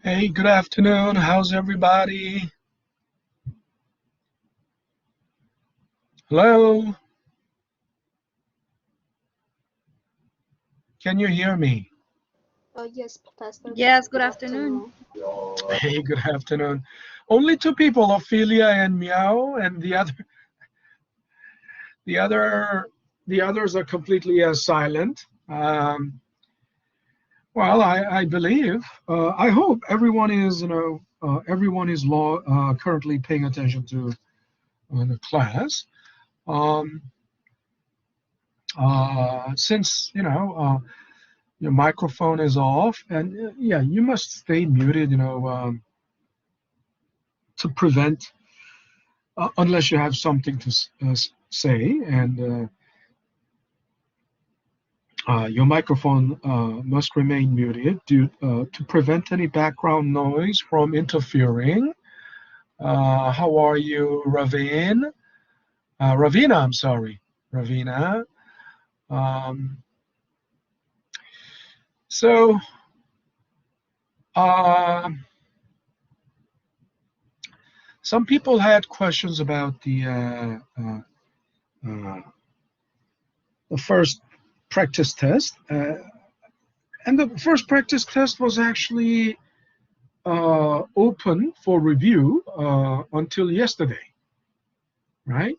Hey, good afternoon. How's everybody? Hello? Can you hear me? Yes, Pastor. Yes, good Good afternoon. afternoon. Hey, good afternoon. Only two people, Ophelia and Meow, and the other, the others are completely silent. Well, I believe, I hope everyone is, everyone is currently paying attention to the class. Um, since your microphone is off, and yeah, you must stay muted, to prevent, unless you have something to say, and your microphone must remain muted to prevent any background noise from interfering. How are you, Ravine? Ravina, I'm sorry, Ravina. Um, so, uh, some people had questions about uh, the first practice test. And the first practice test was actually open for review until yesterday, right?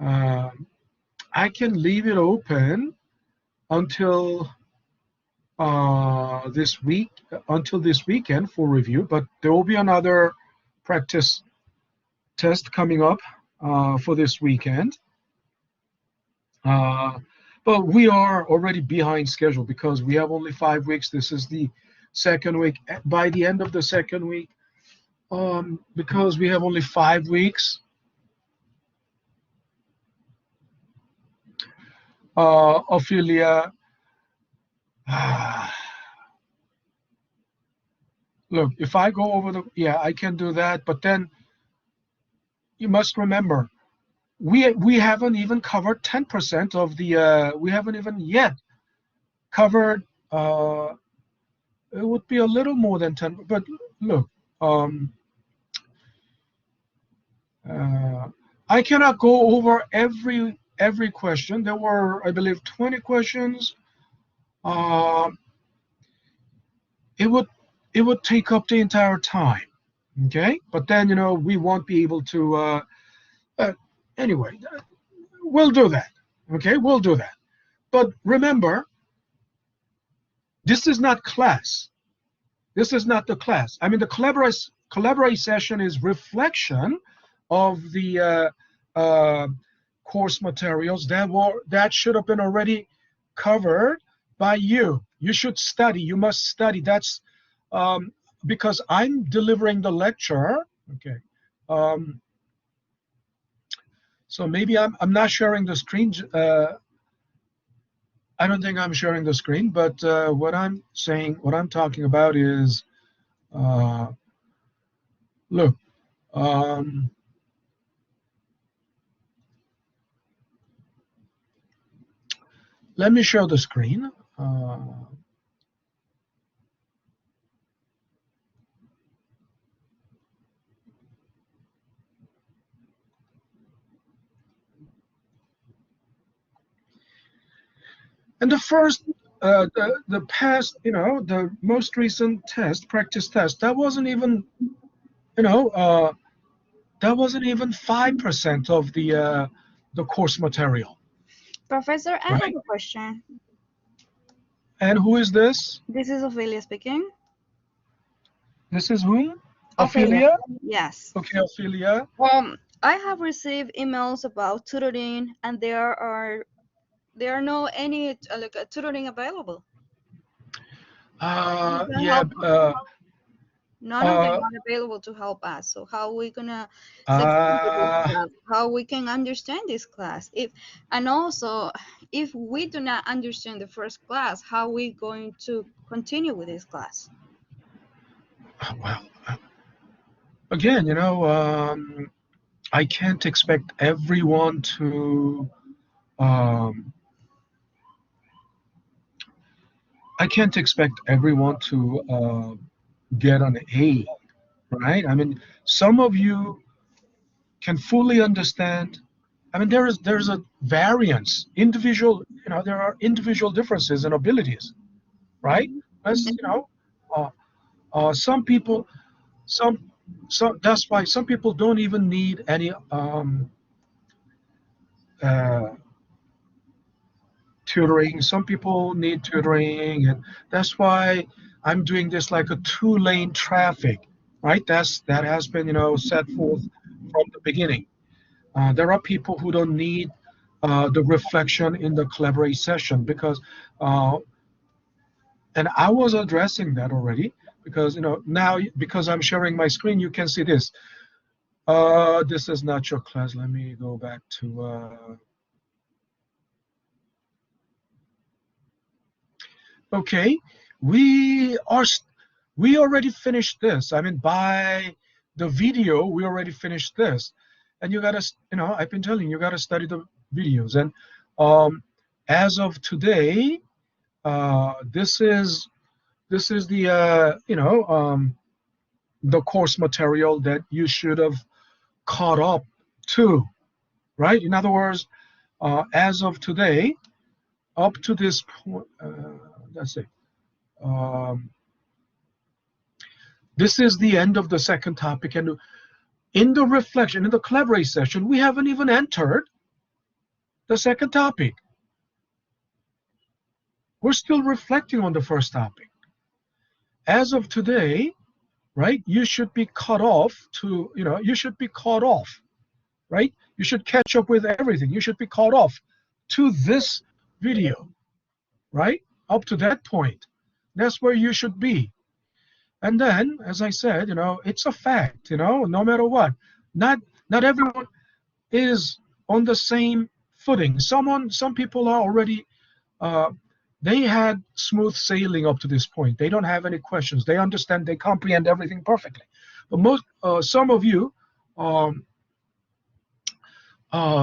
Uh, I can leave it open until this week, until this weekend for review, but there will be another practice test coming up for this weekend. Uh, but we are already behind schedule because we have only 5 weeks. This is the second week. By the end of the second week, because we have only 5 weeks, Ophelia, look, if I go over yeah, I can do that. But then you must remember, we haven't even covered 10% of we haven't even yet covered, it would be a little more than 10, but look, um, Uh, I cannot go over every question. There were, I believe, 20 questions. Uh, it would it would take up the entire time. Okay, but then we won't be able to. Uh, anyway, we'll do that. Okay, we'll do that. But remember, this is not class. This is not the class. I mean, the collaborate session is reflection of the course materials that should have been already covered by you. You should study. You must study. That's um, because I'm delivering the lecture. Okay. Um, so maybe I'm not sharing the screen. I don't think I'm sharing the screen, but what I'm talking about is, uh, look, um, let me share the screen. And the past, the most recent practice test, you know, uh, that wasn't even 5% of the course material, Professor, I have right? a question. And who is this? This is Ophelia speaking. This is whom? Ophelia. Ophelia? Yes. Okay, Ophelia. I have received emails about tutoring, and there are no any tutoring available. Who can Yeah. help us? None of them Uh, are available to help us. So how we gonna succeed with this uh, class? How we can understand this class? And also, if we do not understand the first class, how we going to continue with this class? well, again, I can't expect everyone to. Um, I can't expect everyone to get an A, right? I mean, some of you can fully understand. I mean, there's a variance, individual, there are individual differences in abilities, right? Mhm. As uh, some people, some, that's why some people don't even need any uh, tutoring. Some people need tutoring, and that's why I'm doing this like a two-lane traffic, right? That has been set forth from the beginning. There are people who don't need the reflection in the collaborate session because, and I was addressing that already because now because I'm sharing my screen, you can see this. This is not your class. Let me go back to. Okay, we are. We already finished this. I mean, by the video, we already finished this, and you gotta. I've been telling you, you gotta study the videos. And as of today, this is the course material that you should have caught up to, right? In other words, as of today, up to this point, let's see, um, this is the end of the second topic, and in the reflection, in the collaborate session, we haven't even entered the second topic. We're still reflecting on the first topic. As of today, right, you should be cut off to, you should be caught off, right? You should catch up with everything. You should be caught off to this video, right? Up to that point. That's where you should be. And then, as I said, it's a fact, no matter what. Not not everyone is on the same footing. Some people are already uh, they had smooth sailing up to this point. They don't have any questions. They understand. They comprehend everything perfectly. But some of you, um,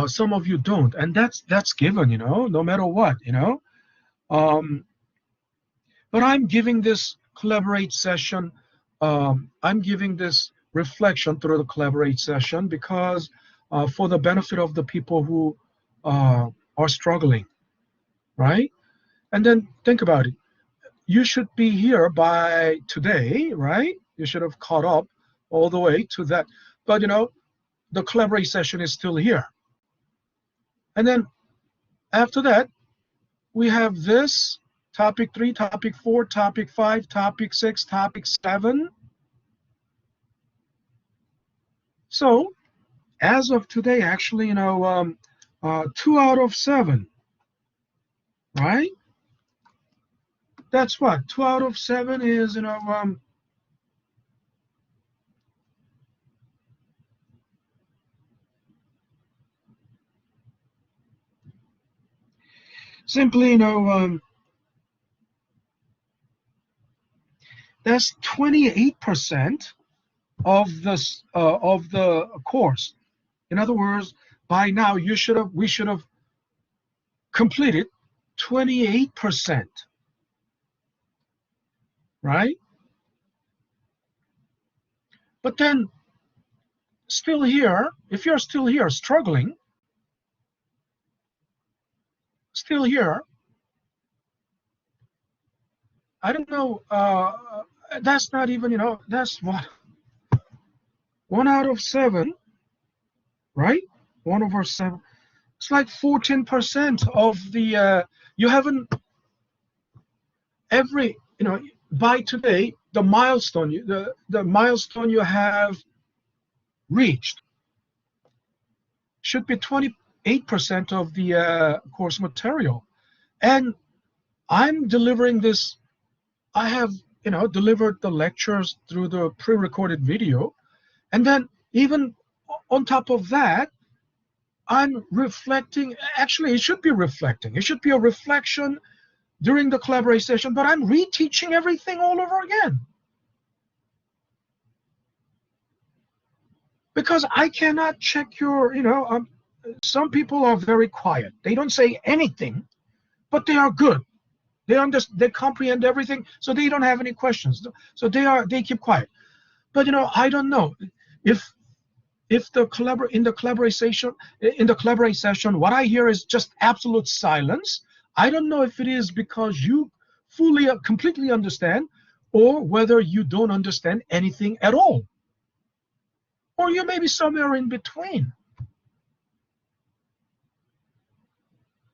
some of you don't, and that's given. No matter what. Um, but I'm giving this collaborate session. I'm giving this reflection through the collaborate session because for the benefit of the people who are struggling, right? And then think about it. You should be here by today, right? You should have caught up all the way to that. But the collaborate session is still here. And then after that, we have this topic 3, topic 4, topic 5, topic 6, topic 7. So as of today, actually, 2 out of 7, right? That's what 2 out of 7 is, simply, that's 28% of the course. In other words, by now we should have completed 28%, right? But then still here, if you're still here struggling, still here, I don't know, that's not even, that's what, 1 out of 7, right? 1 over 7. It's like 14% of the, you haven't, by today, the milestone you have reached should be 28% of the course material. And I'm delivering this, I have, delivered the lectures through the pre-recorded video. And then even on top of that, I'm reflecting, actually it should be reflecting. It should be a reflection during the collaborate session, but I'm reteaching everything all over again. Because I cannot check your, some people are very quiet. They don't say anything, but they are good. They comprehend everything, so they don't have any questions. So they keep quiet. But I don't know if in the collaborate session, what I hear is just absolute silence. I don't know if it is because you fully completely understand, or whether you don't understand anything at all, or you may be somewhere in between.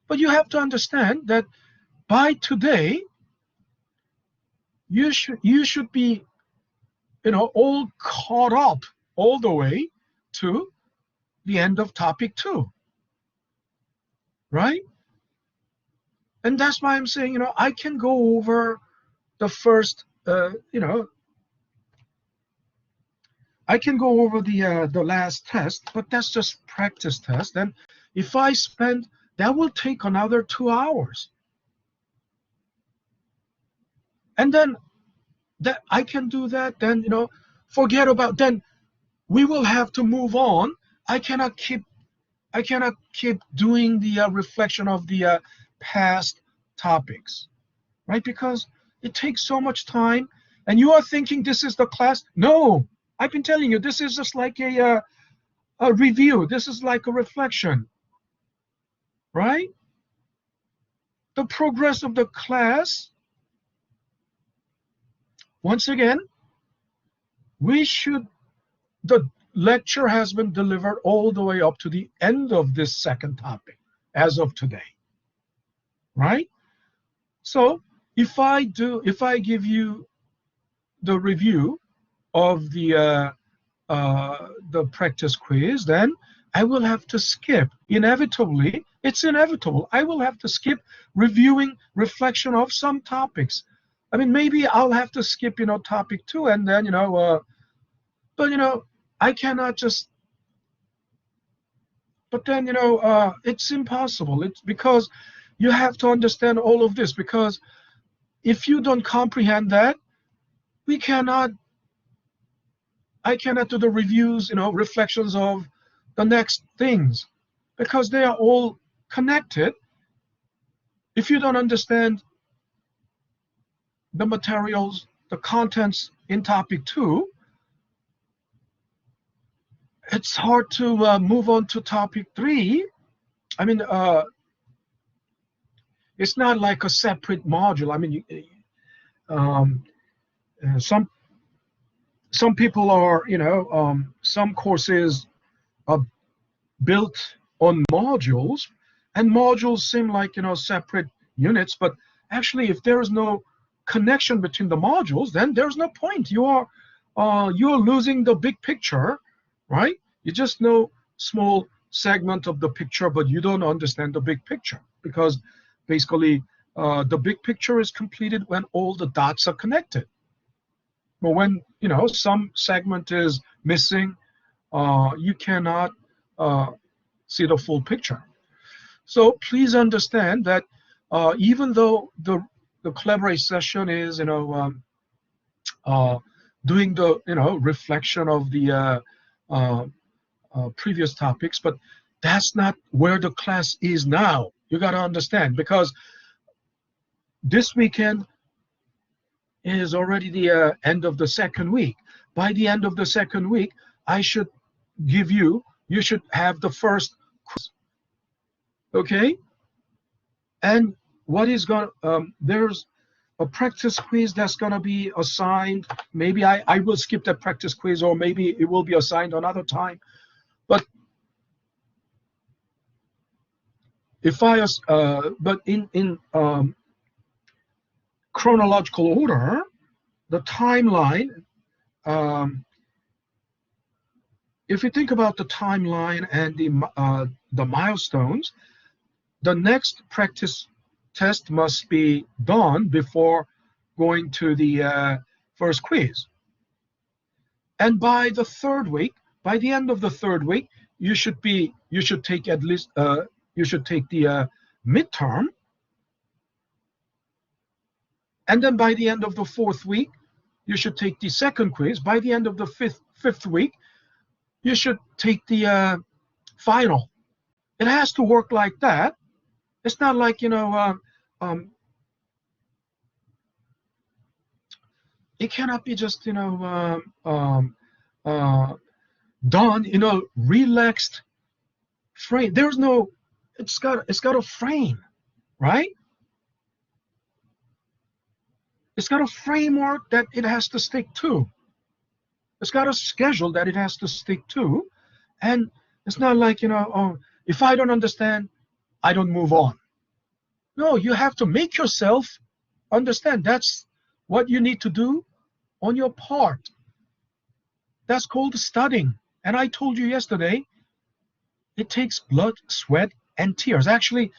But you have to understand that by today you should be all caught up all the way to the end of topic 2, right? And that's why I'm saying, I can go over the first, I can go over the last test, but that's just practice test. And if I spend, that will take another 2 hours. And then that I can do that, then forget about, then we will have to move on. I cannot keep doing the reflection of the past topics, right? Because it takes so much time, and you are thinking this is the class. No, I've been telling you, this is just like a review. This is like a reflection, right? The progress of the class, once again, the lecture has been delivered all the way up to the end of this second topic as of today, right? So if I give you the review of the practice quiz, then I will have to skip, inevitably, it's inevitable, I will have to skip reviewing reflection of some topics. I mean, maybe I'll have to skip topic 2, and then but I cannot just, but then it's impossible. It's because you have to understand all of this, because if you don't comprehend that, I cannot do the reviews, reflections of the next things, because they are all connected. If you don't understand the materials, the contents in topic 2, it's hard to move on to topic 3. I mean, it's not like a separate module. I mean, some people are, some courses are built on modules, and modules seem like separate units, but actually, if there is no connection between the modules, then there's no point. You're losing the big picture, right? You just know small segment of the picture, but you don't understand the big picture, because basically the big picture is completed when all the dots are connected. But when some segment is missing, you cannot see the full picture. So please understand that even though the collaborate session is doing the reflection of the previous topics, but that's not where the class is now. You got to understand, because this weekend is already the end of the second week. By the end of the second week, you should have the first quiz. Okay? And what is going there's a practice quiz that's going to be assigned. Maybe I will skip that practice quiz, or maybe it will be assigned another time. But but in chronological order, the timeline, if you think about the timeline and the milestones, the next practice test must be done before going to the first quiz. And by the third week, by the end of the third week, you should take at least you should take the midterm. And then by the end of the fourth week, you should take the second quiz. By the end of the fifth week, you should take the final. It has to work like that. It's not like It cannot be just, done in a relaxed frame. There's no, it's got a frame, right? It's got a framework that it has to stick to. It's got a schedule that it has to stick to. And it's not like, oh, if I don't understand, I don't move on. No, you have to make yourself understand. That's what you need to do on your part. That's called studying. And I told you yesterday, it takes blood, sweat, and tears. Actually,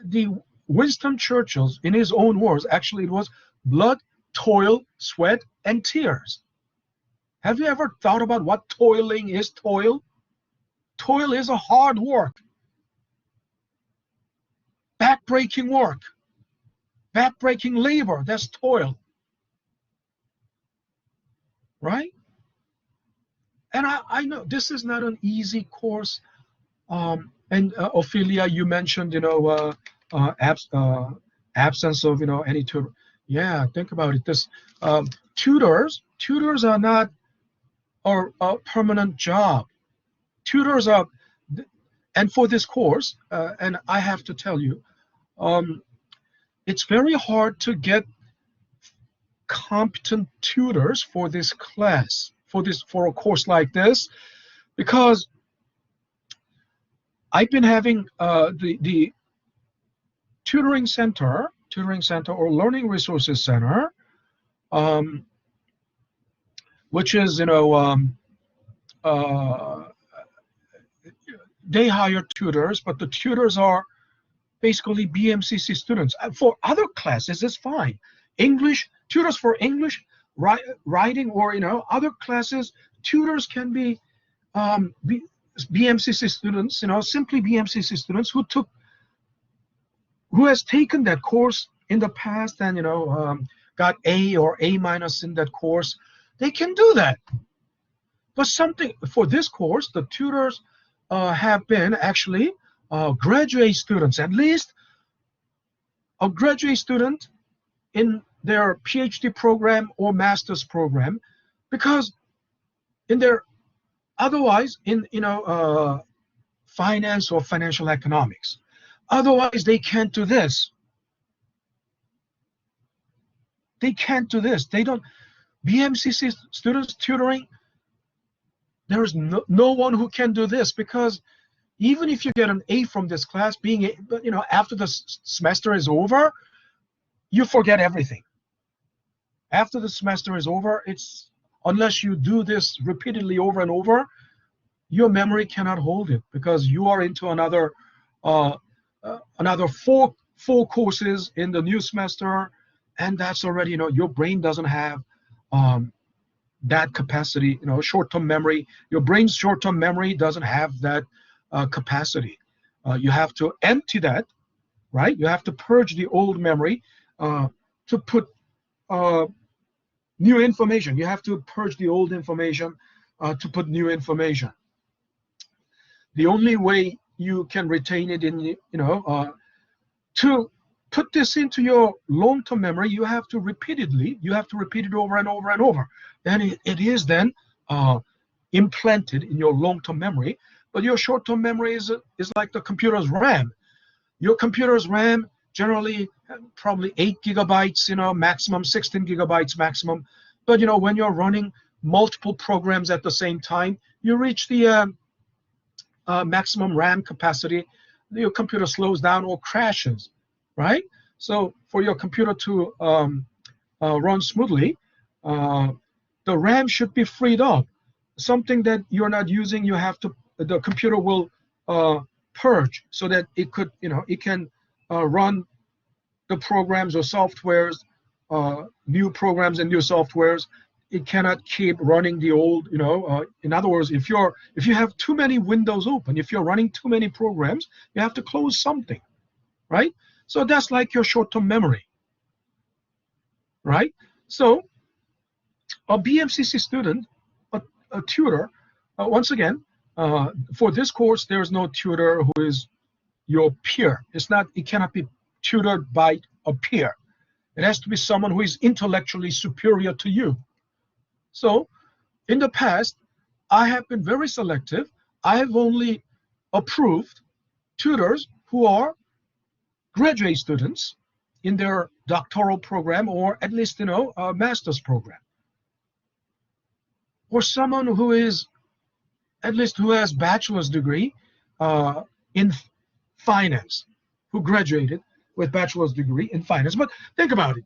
the Winston Churchill, in his own words, actually it was blood, toil, sweat, and tears. Have you ever thought about what toiling is? Toil? Toil is a hard work, back-breaking work, back-breaking labor. That's toil, right? And I know this is not an easy course. And Ophelia, you mentioned, absence of, any tutor. Yeah, think about it. This tutors are not a permanent job. Tutors are, and for this course, and I have to tell you, it's very hard to get competent tutors for this class, for a course like this, because I've been having the tutoring center or learning resources center, which is, they hire tutors, but the tutors are basically BMCC students. For other classes, it's fine. English, tutors for English, writing, or, other classes, tutors can be BMCC students, simply BMCC students who has taken that course in the past and, got A or A minus in that course. They can do that. But something for this course, the tutors have been actually graduate students, at least a graduate student in their PhD program or master's program, because in their otherwise in finance or financial economics, otherwise they can't do this. They can't do this. They don't. BMCC students tutoring, there is no one who can do this, because even if you get an A from this class, after the semester is over, you forget everything. After the semester is over, unless you do this repeatedly over and over, your memory cannot hold it, because you are into another four courses in the new semester, and that's already, your brain doesn't have that capacity, short-term memory. Your brain's short-term memory doesn't have that capacity. You have to empty that, right? You have to purge the old memory to put new information. You have to purge the old information to put new information. The only way you can retain it in, to put this into your long-term memory, you have to repeat it over and over and over. Then it is then implanted in your long-term memory. But your short-term memory is like the computer's RAM. Your computer's RAM generally probably 8 gigabytes, maximum 16 gigabytes maximum. But when you're running multiple programs at the same time, you reach the maximum RAM capacity. Your computer slows down or crashes, right? So for your computer to run smoothly, the RAM should be freed up. Something that you're not using, the computer will purge, so that it could, it can run the programs or softwares, new programs and new softwares. It cannot keep running the old, in other words, if you have too many windows open, if you're running too many programs, you have to close something, right? So that's like your short-term memory, right? So a BMCC student, a tutor, once again, for this course, there's no tutor who is your peer. It cannot be tutored by a peer. It has to be someone who is intellectually superior to you. So in the past, I have been very selective. I have only approved tutors who are graduate students in their doctoral program, or at least, a master's program, or someone who is at least who has bachelor's degree in finance, who graduated with bachelor's degree in finance. But think about it.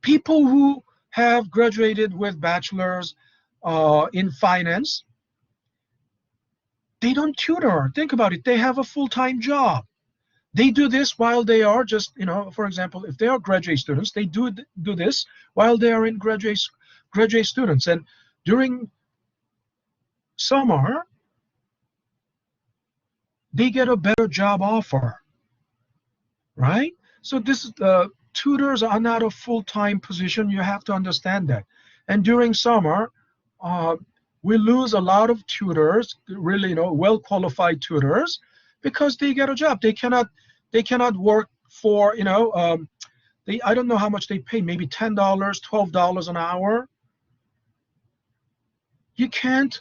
People who have graduated with bachelor's in finance, they don't tutor. Think about it. They have a full-time job. They do this while they are just, for example, if they are graduate students, they do this while they are in graduate students. And during summer, they get a better job offer, right? So this tutors are not a full-time position. You have to understand that. And during summer, we lose a lot of tutors, really, well-qualified tutors, because they get a job. They cannot work for, I don't know how much they pay, maybe $10, $12 an hour. You can't.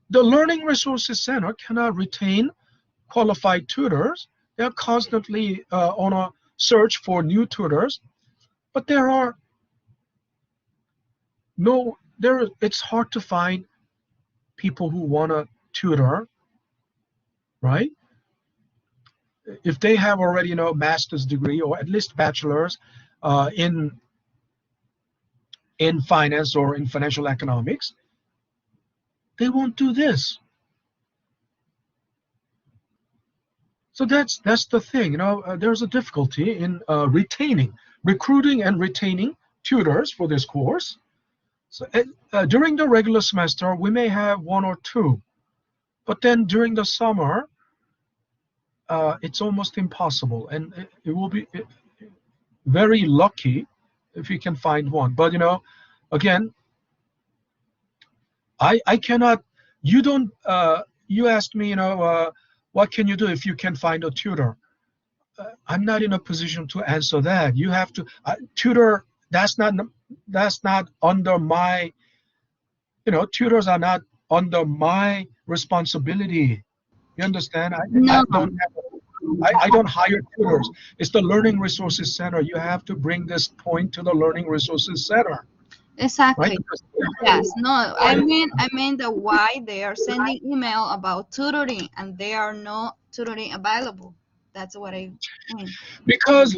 The Learning Resources Center cannot retain qualified tutors. They're constantly on a search for new tutors, but it's hard to find people who want to tutor, right? If they have already, master's degree or at least bachelor's in finance or in financial economics, they won't do this. So that's the thing. There's a difficulty in recruiting and retaining tutors for this course. So during the regular semester, we may have one or two, but then during the summer, it's almost impossible, and it will be very lucky if you can find one. But again, I cannot. You don't. You asked me, what can you do if you can find a tutor? I'm not in a position to answer that. You have to tutor. That's not under my. Tutors are not under my responsibility. You understand? No. I don't hire tutors. It's the Learning Resources Center. You have to bring this point to the Learning Resources Center. Exactly. Right? Yes. No. I mean the why they are sending email about tutoring and they are not tutoring available. That's what I mean. Because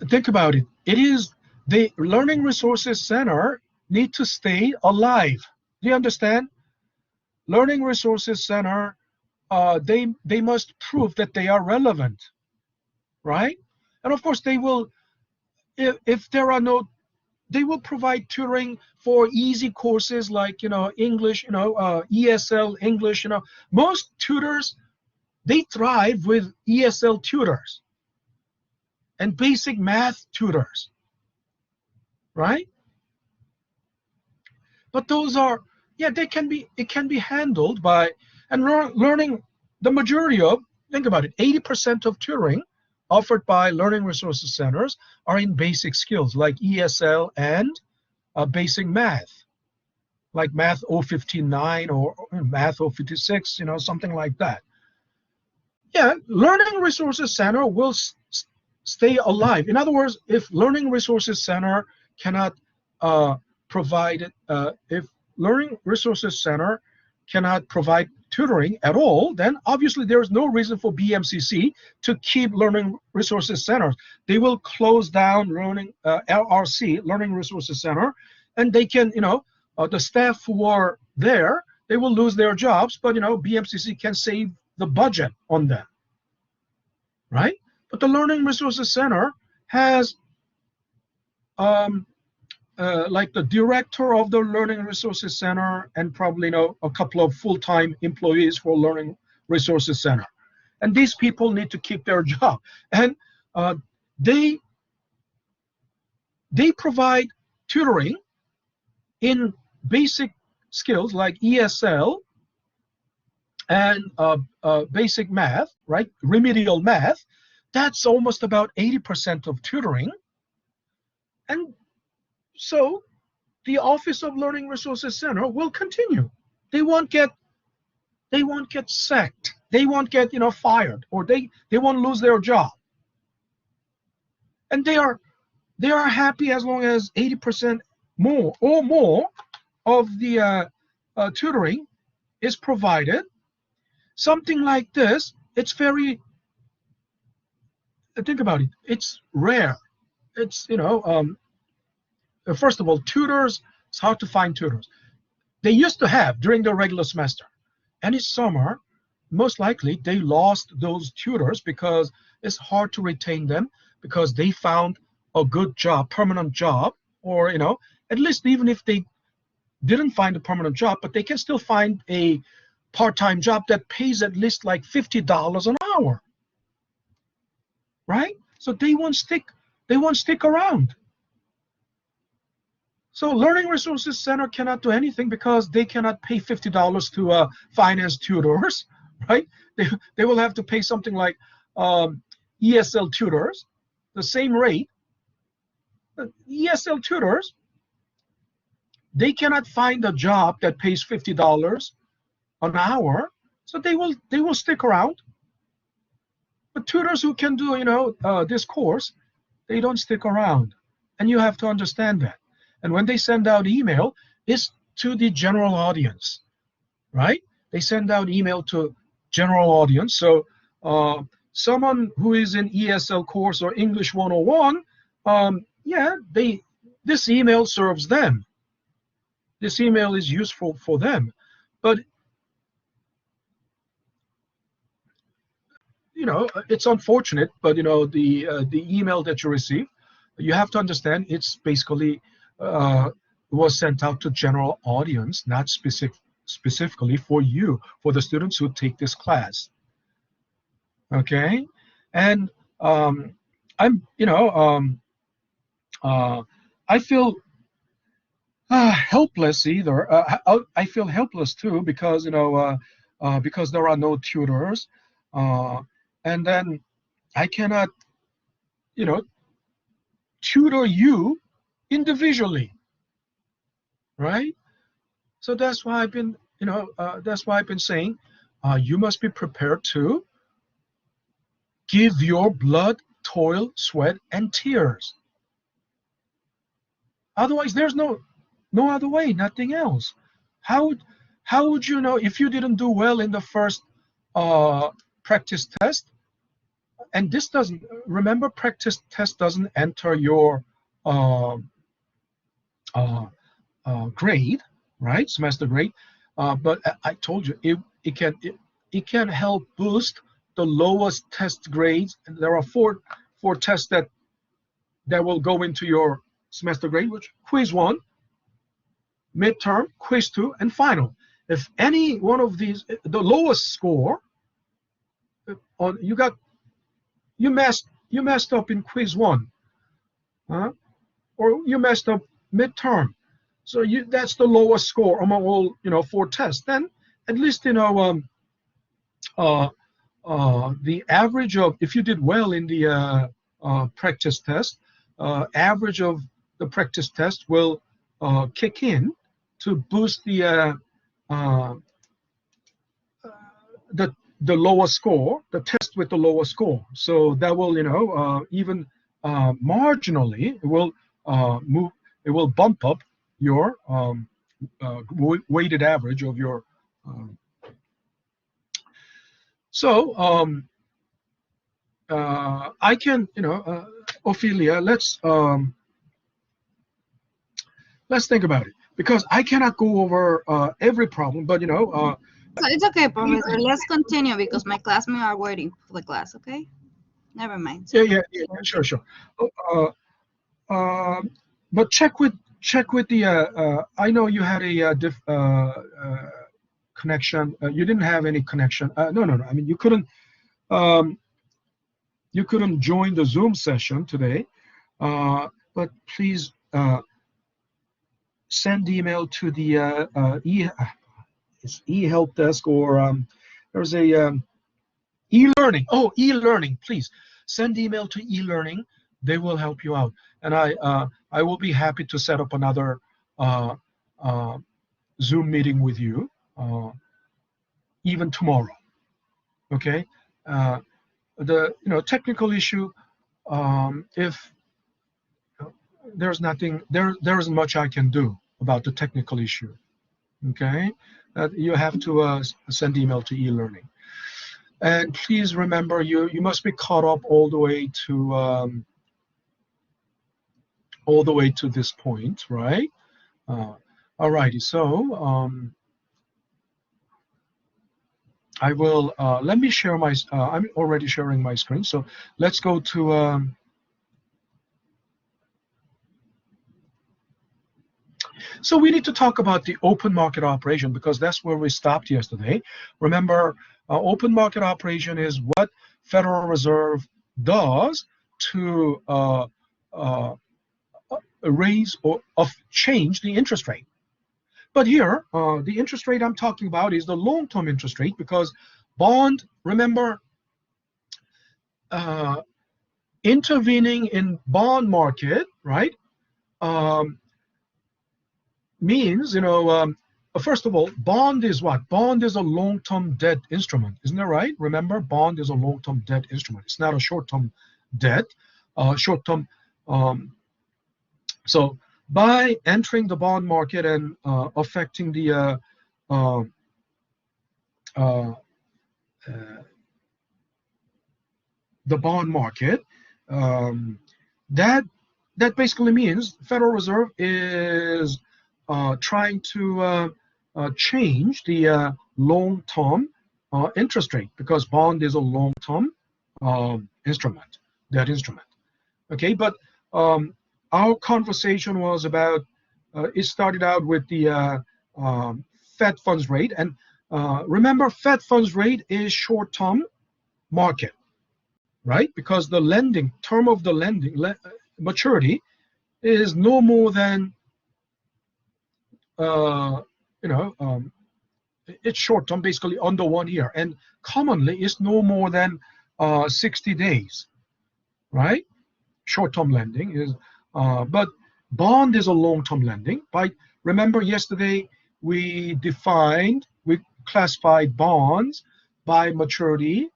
think about it. It is the Learning Resources Center need to stay alive. Do you understand? Learning Resources Center, they must prove that they are relevant, right? And of course, they will, if there are no, they will provide tutoring for easy courses like English, ESL English. Most tutors, they thrive with ESL tutors and basic math tutors, right? But those are, it can be handled by, and learning, the majority of, think about it, 80% of tutoring offered by Learning Resources Centers are in basic skills like ESL and basic math, like Math 059 or Math 056, something like that. Yeah, Learning Resources Center will stay alive. In other words, if Learning Resources Center cannot provide, if Learning Resources Center cannot provide tutoring at all, then obviously there is no reason for BMCC to keep Learning Resources Centers. They will close down LRC, Learning Resources Center, and they can, the staff who are there, they will lose their jobs, but BMCC can save the budget on them, right? But the Learning Resources Center has like the director of the Learning Resources Center and probably a couple of full-time employees for Learning Resources Center. And these people need to keep their job. And they provide tutoring in basic skills like ESL and basic math, right? Remedial math. That's almost about 80% of tutoring. And so the Office of Learning Resources Center will continue. They won't get sacked. They won't get fired, or they won't lose their job. And they are happy as long as 80% more or more of the tutoring is provided. Something like this, it's very, think about it, it's rare. It's first of all, tutors, it's hard to find tutors. They used to have during the regular semester. Any summer, most likely they lost those tutors because it's hard to retain them, because they found a good job, permanent job, or at least even if they didn't find a permanent job, but they can still find a part-time job that pays at least like $50 an hour, right? So they won't stick around. So Learning Resources Center cannot do anything because they cannot pay $50 to finance tutors, right? They will have to pay something like ESL tutors, the same rate. ESL tutors, they cannot find a job that pays $50 an hour, so they will stick around. But tutors who can do this course, they don't stick around, and you have to understand that. And when they send out email, it's to the general audience, right? They send out email to general audience. So someone who is in ESL course or English 101, this email serves them. This email is useful for them. But it's unfortunate, but the email that you receive, you have to understand it's basically was sent out to general audience, not specifically for you, for the students who take this class. Okay, and I feel helpless either. I feel helpless too because because there are no tutors, and then I cannot tutor you individually, right? So that's why I've been saying you must be prepared to give your blood, toil, sweat, and tears. Otherwise, there's no other way, nothing else. How would you know if you didn't do well in the first practice test? And this doesn't, remember, practice test doesn't enter your grade, right? Semester grade. But I told you it can help boost the lowest test grades. And there are four tests that will go into your semester grade, which quiz 1, midterm, quiz 2, and final. If any one of these, the lowest score, you messed up in quiz 1, or you messed up midterm, so that's the lowest score among all 4 tests. Then at least the average of, if you did well in the practice test, average of the practice test will kick in to boost the lower score, the test with the lower score. So that will even marginally it will bump up your weighted average of your I can Ophelia, let's think about it, because I cannot go over every problem, but So it's okay, Professor. Let's continue because my classmates are waiting for the class. Okay, never mind. yeah, sure. But check with the. I know you had a connection. You didn't have any connection. No. I mean, you couldn't join the Zoom session today. But please send email to the e-help desk, or there's a e-learning. Oh, e-learning, please send email to e-learning They will help you out, and I will be happy to set up another uh, uh, Zoom meeting with you, even tomorrow. Okay, the technical issue. If there's nothing there isn't much I can do about the technical issue. Okay, you have to send email to e-learning, and please remember you must be caught up all the way to this point, right? Alrighty, so I will let me share my I'm already sharing my screen, so let's go to so we need to talk about the open market operation, because that's where we stopped yesterday. Remember, open market operation is what Federal Reserve does to raise or change the interest rate. But here, the interest rate I'm talking about is the long-term interest rate, because bond, remember, intervening in bond market, right? Means, first of all, bond is what? Bond is a long-term debt instrument, isn't that right? Remember, bond is a long-term debt instrument. It's not a short-term debt. Short-term. So by entering the bond market and affecting the bond market, that basically means Federal Reserve is trying to change the long-term interest rate, because bond is a long-term instrument, debt instrument. Okay, but our conversation was about, it started out with the Fed funds rate, and remember, Fed funds rate is short-term market, right? Because the lending term of the lending maturity is no more than it's short term, basically under 1 year, and commonly it's no more than 60 days, right? Short term lending is, but bond is a long term lending. Remember yesterday we classified bonds by maturity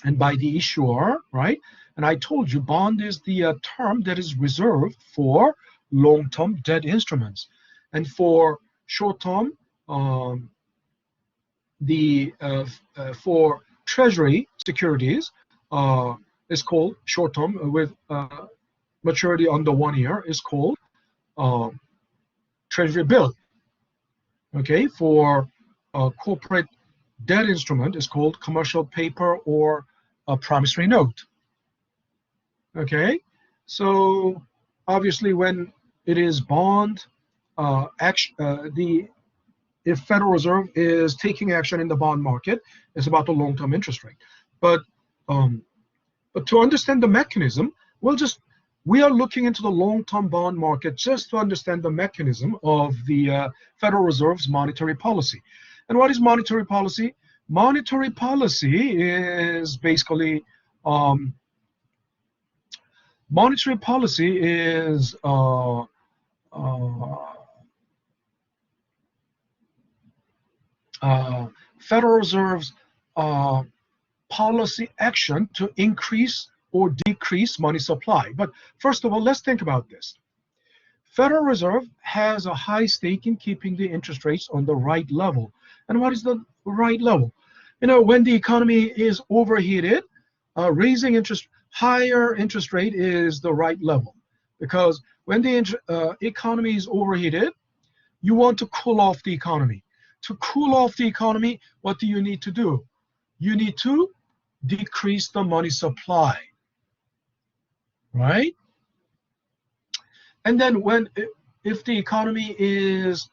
and by the issuer, right? And I told you bond is the term that is reserved for long-term debt instruments, and for short-term, for treasury securities is called short-term with maturity under 1 year is called treasury bill. Okay, for corporate debt instrument is called commercial paper or a promissory note. Okay, so obviously when it is bond action, if Federal Reserve is taking action in the bond market, it's about the long-term interest rate. But to understand the mechanism, we are looking into the long-term bond market just to understand the mechanism of the Federal Reserve's monetary policy. And what is monetary policy? Monetary policy is basically Federal Reserve's policy action to increase or decrease money supply. But first of all, let's think about this. Federal Reserve has a high stake in keeping the interest rates on the right level. And what is the right level? When the economy is overheated, raising higher interest rate is the right level. Because when the economy is overheated, you want to cool off the economy. To cool off the economy, what do you need to do? You need to decrease the money supply, right? And then if the economy is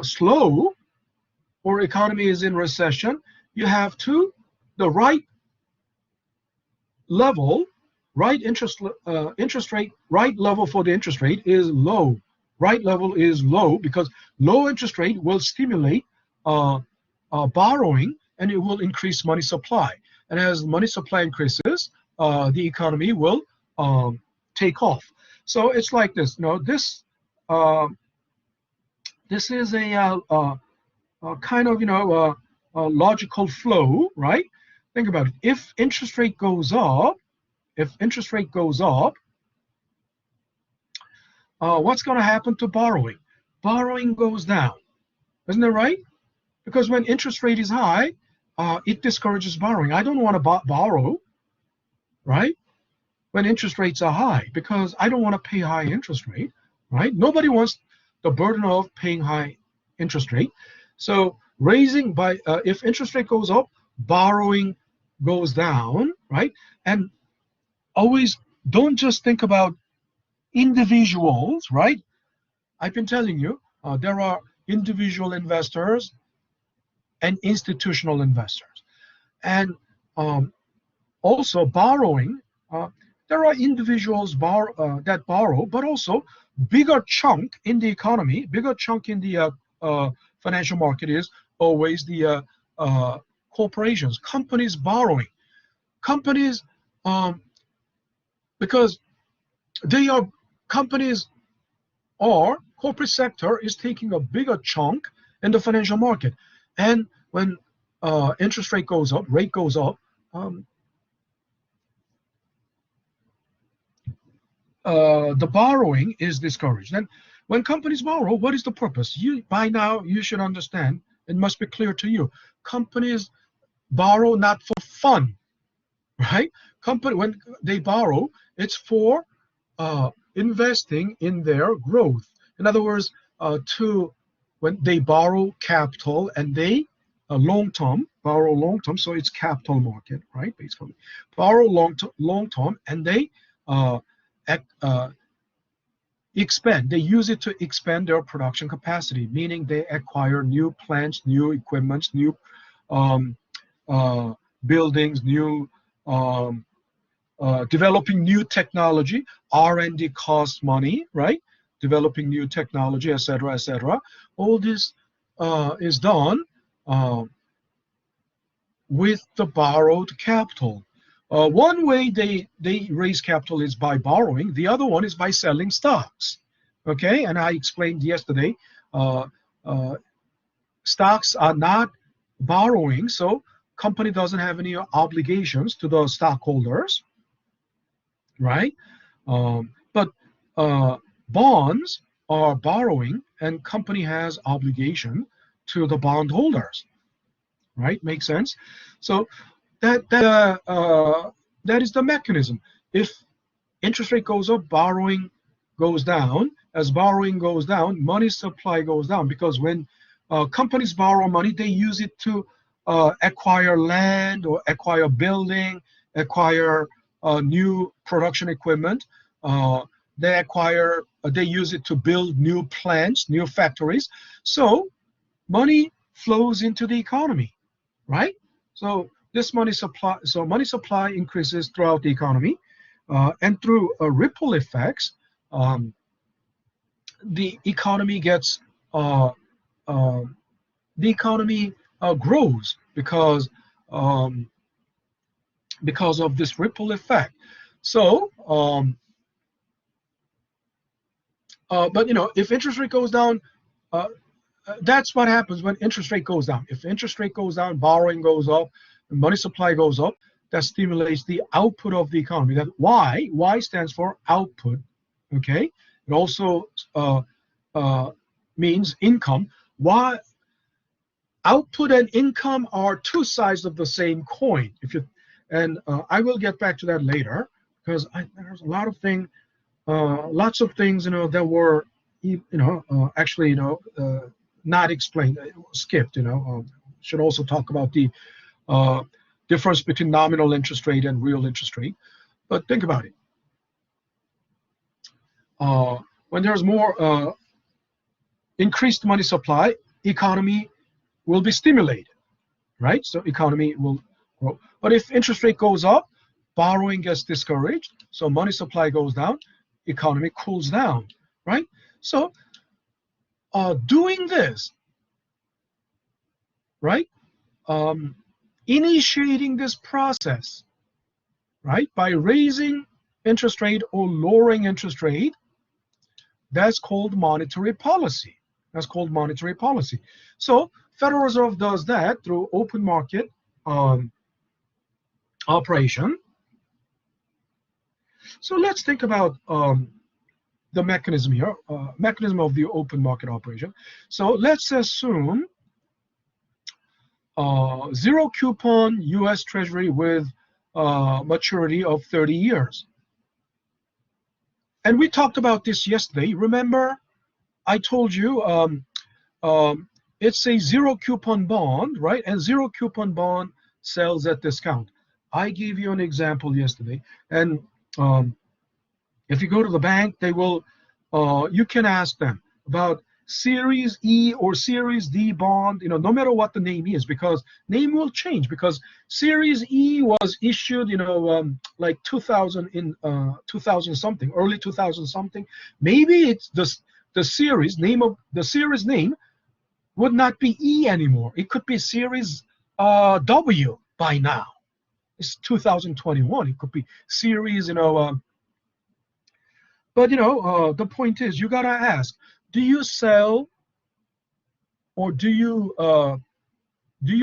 slow or economy is in recession, you have the right level, right interest rate, right level for the interest rate is low. Right level is low because low interest rate will stimulate borrowing, and it will increase money supply. And as money supply increases, the economy will take off. So it's like this. This is a kind of a logical flow, right? Think about it. If interest rate goes up, what's going to happen to borrowing? Borrowing goes down, isn't that right? Because when interest rate is high, it discourages borrowing. I don't want to borrow, right? When interest rates are high, because I don't want to pay high interest rate, right? Nobody wants the burden of paying high interest rate. So raising by if interest rate goes up, borrowing goes down, right? And always don't just think about individuals, right? I've been telling you there are individual investors and institutional investors, and also borrowing. There are individuals that borrow, but also bigger chunk in the economy, bigger chunk in the financial market is always the corporations, companies borrowing. Companies, because they are companies or corporate sector is taking a bigger chunk in the financial market, and when interest rate goes up, the borrowing is discouraged. And when companies borrow, what is the purpose? By now you should understand. It must be clear to you. Companies borrow not for fun, right? When they borrow, it's for investing in their growth. In other words, when they borrow capital and they borrow long term, so it's capital market, right? Basically, borrow long term, and they expand. They use it to expand their production capacity, meaning they acquire new plants, new equipment, new buildings, new developing new technology. R&D costs money, right? Developing new technology, etc., etc. All this is done with the borrowed capital. One way they raise capital is by borrowing. The other one is by selling stocks. Okay, and I explained yesterday, stocks are not borrowing, so company doesn't have any obligations to the stockholders, right? But bonds are borrowing, and company has obligation to the bondholders, right? Makes sense. So that is the mechanism. If interest rate goes up, borrowing goes down. As borrowing goes down, money supply goes down, because when companies borrow money, they use it to acquire land or acquire building, acquire new production equipment. They use it to build new plants, new factories. So money flows into the economy, right? So money supply increases throughout the economy, and through ripple effects, the economy grows because of this ripple effect. So, but if interest rate goes down, that's what happens when interest rate goes down. If interest rate goes down, borrowing goes up, money supply goes up. That stimulates the output of the economy. That Y stands for output. Okay. It also means income. Output and income are two sides of the same coin. I will get back to that later, because there's a lot of things, lots of things, that were, actually, not explained, skipped. Should also talk about the difference between nominal interest rate and real interest rate. But think about it. When there's more increased money supply, economy will be stimulated, right? So economy will grow. But if interest rate goes up, borrowing gets discouraged, so money supply goes down, economy cools down, right? So doing this, right? Initiating this process, right? By raising interest rate or lowering interest rate, that's called monetary policy. That's called monetary policy. So Federal Reserve does that through open market operation. So let's think about the mechanism here, mechanism of the open market operation. So let's assume zero coupon U.S. Treasury with maturity of 30 years. And we talked about this yesterday. Remember, I told you it's a zero coupon bond, right? And zero coupon bond sells at discount. I gave you an example yesterday. And if you go to the bank, they will, you can ask them about Series E or Series D bond, no matter what the name is, because name will change, because Series E was issued, like 2000 in 2000 something, early 2000 something. Maybe it's the series name of the series name would not be E anymore. It could be Series W by now. It's 2021. It could be Series, but the point is, you gotta ask: do you sell, or do you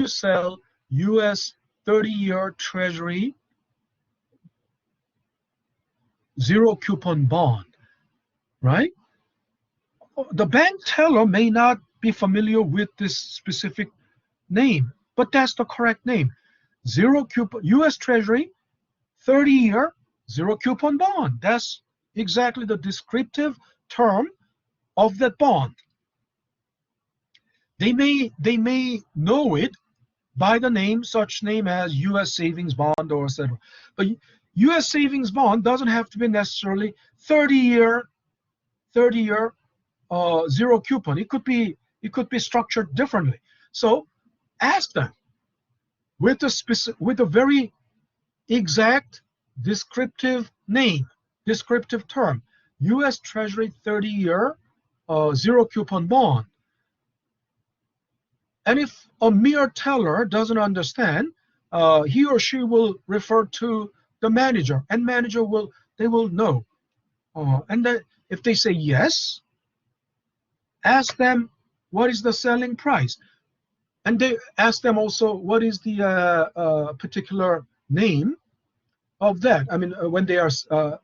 sell U.S. 30-year Treasury zero coupon bond, right? The bank teller may not be familiar with this specific name, but that's the correct name: zero coupon U.S. Treasury 30-year zero coupon bond. That's exactly the descriptive term of that bond. They may know it by the name, such name as U.S. savings bond or etc. But U.S. savings bond doesn't have to be necessarily 30-year zero coupon. It could be structured differently. So ask them with a very exact descriptive name, descriptive term: U.S. Treasury 30-year zero coupon bond. And if a mere teller doesn't understand, he or she will refer to the manager, and manager will know. And then if they say yes, ask them what is the selling price, and they ask them also what is the particular name of that. I mean, when they are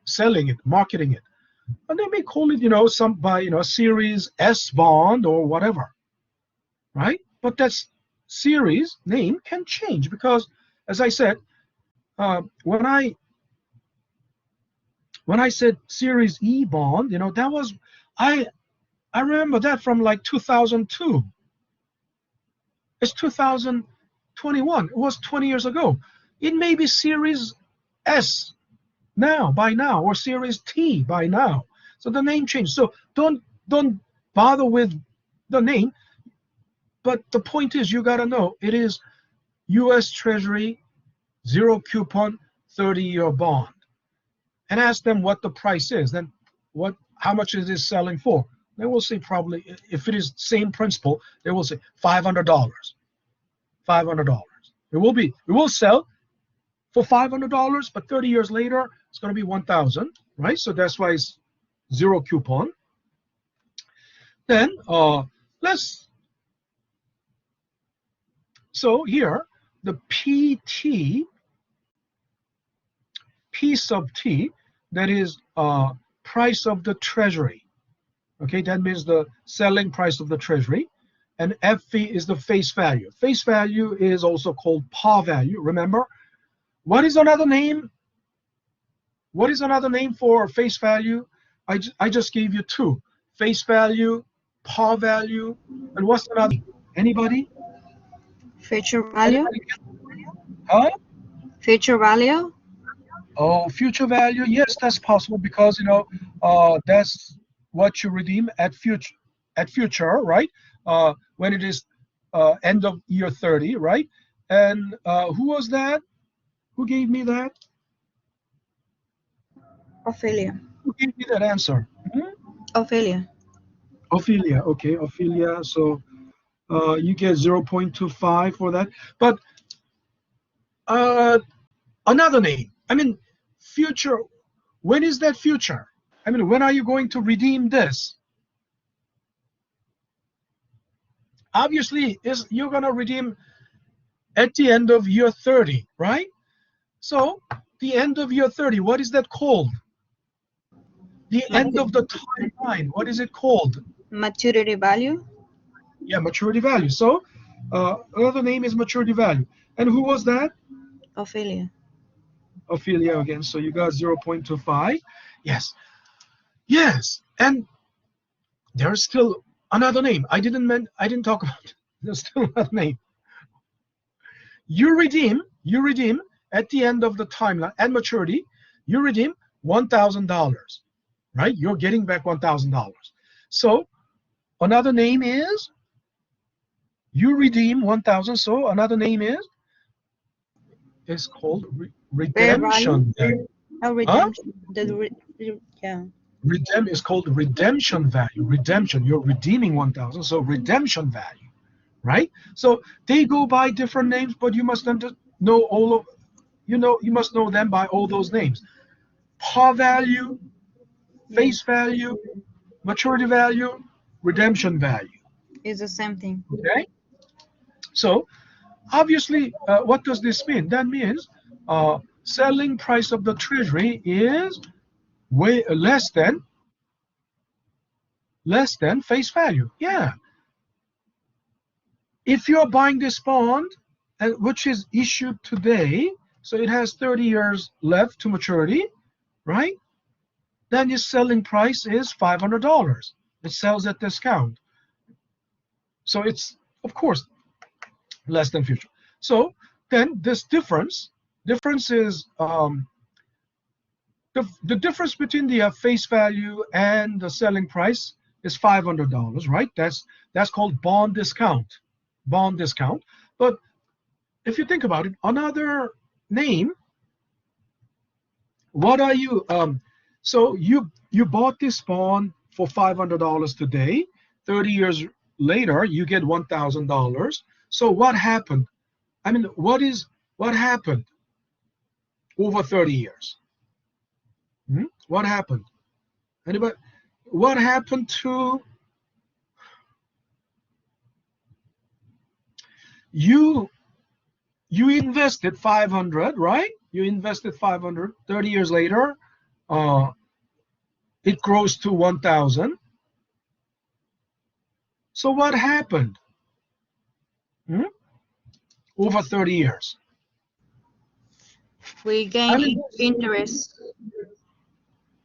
selling it, marketing it, and they may call it, some by Series S bond or whatever, right? But that series name can change because, as I said, when I said Series E bond, that was I remember that from like 2002. It's 2021. It was 20 years ago. It may be Series S by now, or Series T by now. So the name changed. So don't bother with the name. But the point is, you gotta know it is U.S. Treasury zero coupon 30-year bond, and ask them what the price is. Then how much is this selling for? They will say, probably, if it is same principle, they will say $500. $500. It will sell for $500, but 30 years later it's going to be 1,000, right? So that's why it's zero coupon. Then so here the PT, P sub T, that is price of the treasury. Okay, that means the selling price of the treasury. And FV is the face value. Face value is also called par value. Remember, what is another name? What is another name for face value? I just gave you two: face value, par value, and what's another? Anybody? Future value? Huh? Future value? Oh, future value. Yes, that's possible because that's what you redeem at future, right? When it is end of year 30, right? And who was that? Who gave me that? Ophelia. Who gave me that answer? Ophelia. Ophelia. Okay, Ophelia. So you get 0.25 for that. But another name. I mean, future. When is that future? I mean, when are you going to redeem this? Obviously, you're going to redeem at the end of year 30, right? So the end of year 30, what is that called? The end of the timeline, what is it called? Maturity value. Yeah, maturity value. So another name is maturity value. And who was that? Ophelia. Ophelia again. So you got 0.25. Yes. Yes. And there's still another name. I didn't talk about it. There's still another name. You redeem at the end of the timeline at maturity, you redeem $1,000, right? You're getting back $1,000. So another name is you redeem 1,000. So another name is called Fair value. redemption. Oh, Huh? redemption. Yeah. Is called redemption value. Redemption. You're redeeming 1,000. So redemption value, right? So they go by different names, but you must know all of you must know them by all those names. Par value, face value, maturity value, redemption value. It's the same thing. Okay. So obviously, what does this mean? That means selling price of the treasury is way less than face value. Yeah. If you're buying this bond, which is issued today, so it has 30 years left to maturity, right? Then your selling price is $500. It sells at discount. So it's, of course, less than future. So then this difference is the difference between the face value and the selling price is $500, right? That's called bond discount. Bond discount. But if you think about it, another name, what are you so you bought this bond for $500 today, 30 years later you get $1,000. So what happened? I mean, what happened over 30 years? What happened? Anybody? What happened to you? You invested 500, right? You invested 500. 30 years later, it grows to 1,000. So what happened? Over 30 years? We gain interest.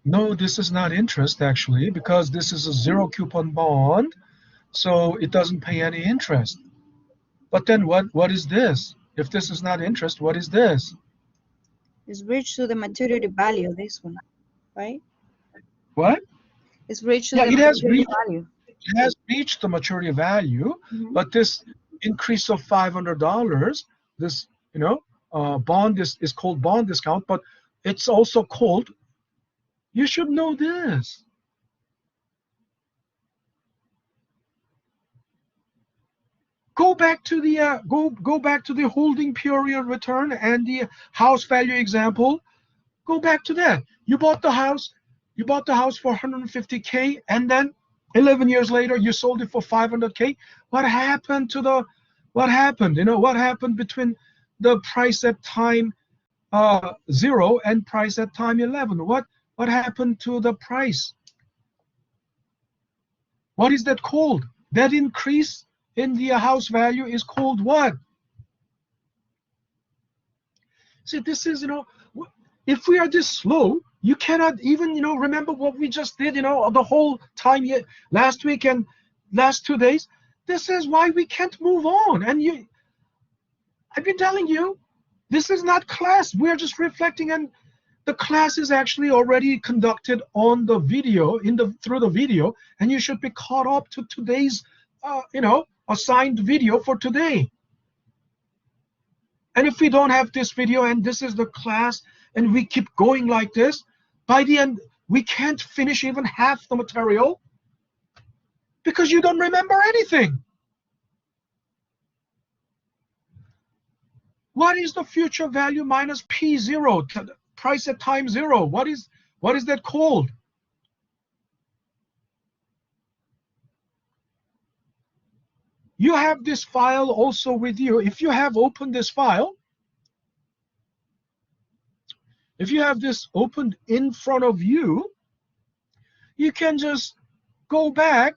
No, this is not interest actually, because this is a zero coupon bond, so it doesn't pay any interest. But then what is this? If this is not interest, what is this? It's reached to the maturity value, this one, right? What? It's reached to Yeah, the it has maturity value. reached the maturity value, but this increase of $500, this bond is called bond discount, but it's also called. You should know this. Go back to the go back to the holding period return and the house value example. Go back to that. You bought the house for 150K, and then 11 years later you sold it for 500K. What happened to the what happened? What happened between the price at time 0 and price at time 11? What happened to the price? What is that called? That increase in the house value is called what? See, this is, if we are this slow, you cannot even, remember what we just did, the whole time last week and last 2 days. This is why we can't move on. And I've been telling you, this is not class. We're just reflecting, and the class is actually already conducted on the video, through the video, and you should be caught up to today's, assigned video for today. And if we don't have this video and this is the class and we keep going like this, by the end, we can't finish even half the material because you don't remember anything. What is the future value minus P0, price at time 0? What is What is that called? You have this file also with you. If you have opened this file, if you have this opened in front of you, you can just go back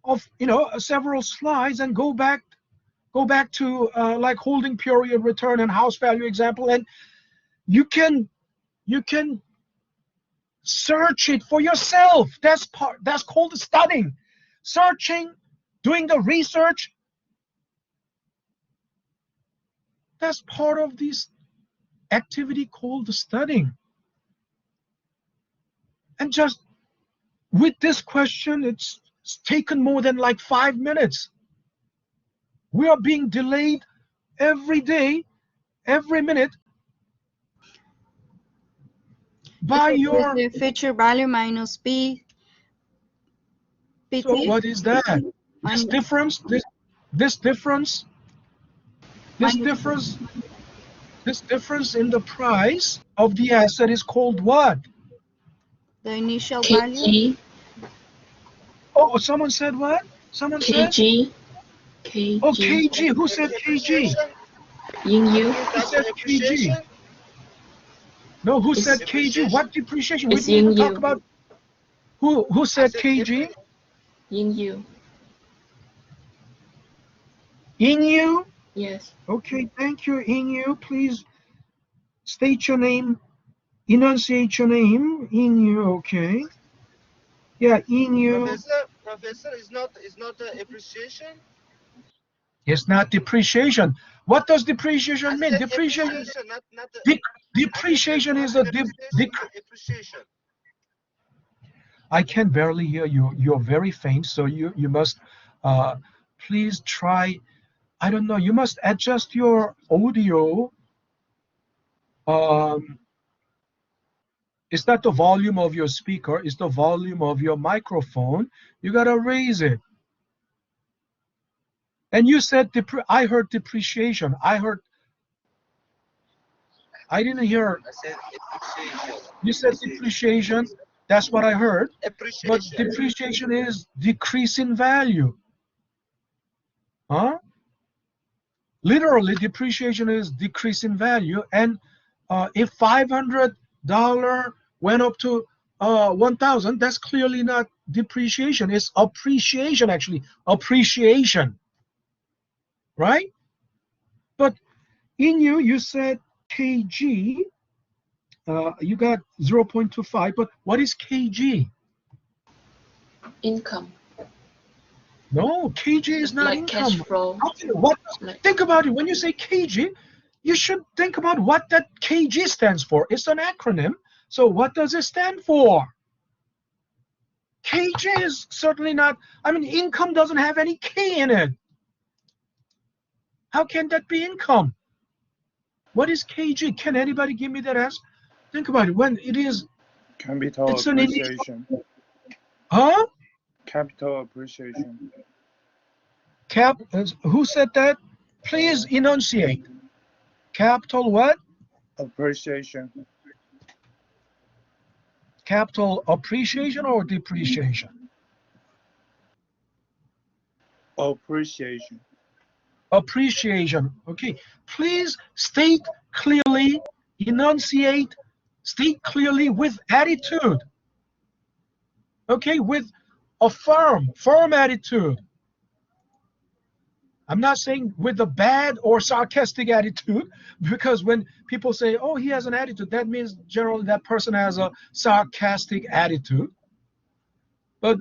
of several slides and go back to like holding period, return, and house value example, and you can search it for yourself. That's called studying, searching, doing the research. That's part of this activity called studying. And just with this question, it's taken more than like 5 minutes. We are being delayed every day, every minute by your the feature value minus p. PT. So what is that? This difference, this difference in the price of the asset is called what? The initial value. KG. Oh, someone said what? Someone said? KG. KG. Oh, KG. Who said KG? Yingyu. Who said KG? No, who said KG? What depreciation? We It's didn't talk Yingyu. about. Who said KG? Yingyu. Inyu? Yes. Okay, thank you, Inyu. Please state your name, enunciate your name. Inyu, okay. Yeah, Inyu. Professor, is not appreciation. It's not depreciation. What does depreciation mean? Depreciation. Depreciation is a appreciation. I can barely hear you. You're very faint, so you must please try. I don't know. You must adjust your audio. It's not the volume of your speaker. It's the volume of your microphone. You gotta raise it. And you said I heard depreciation. I didn't hear. I said appreciation. You said depreciation. That's what I heard. Appreciation. But depreciation is decrease in value. Huh? Literally, depreciation is decrease in value. And if $500 went up to 1,000, that's clearly not depreciation. It's appreciation, actually. Appreciation. Right? But in you said kg. You got 0.25, but what is kg? Income. No, kg is not Like income. cash flow. Think about it. When you say kg, you should think about what that kg stands for. It's an acronym. So what does it stand for? Kg is certainly not, income doesn't have any K in it. How can that be income? What is kg? Can anybody give me that answer? Think about it. When it is capital appreciation. Huh? Capital appreciation. Who said that? Please enunciate. Capital what? Appreciation. Capital appreciation or depreciation? Appreciation. Appreciation. Okay. Please state clearly, enunciate, state clearly with attitude. Okay, with a firm attitude. I'm not saying with a bad or sarcastic attitude, because when people say, oh, he has an attitude, that means generally that person has a sarcastic attitude. But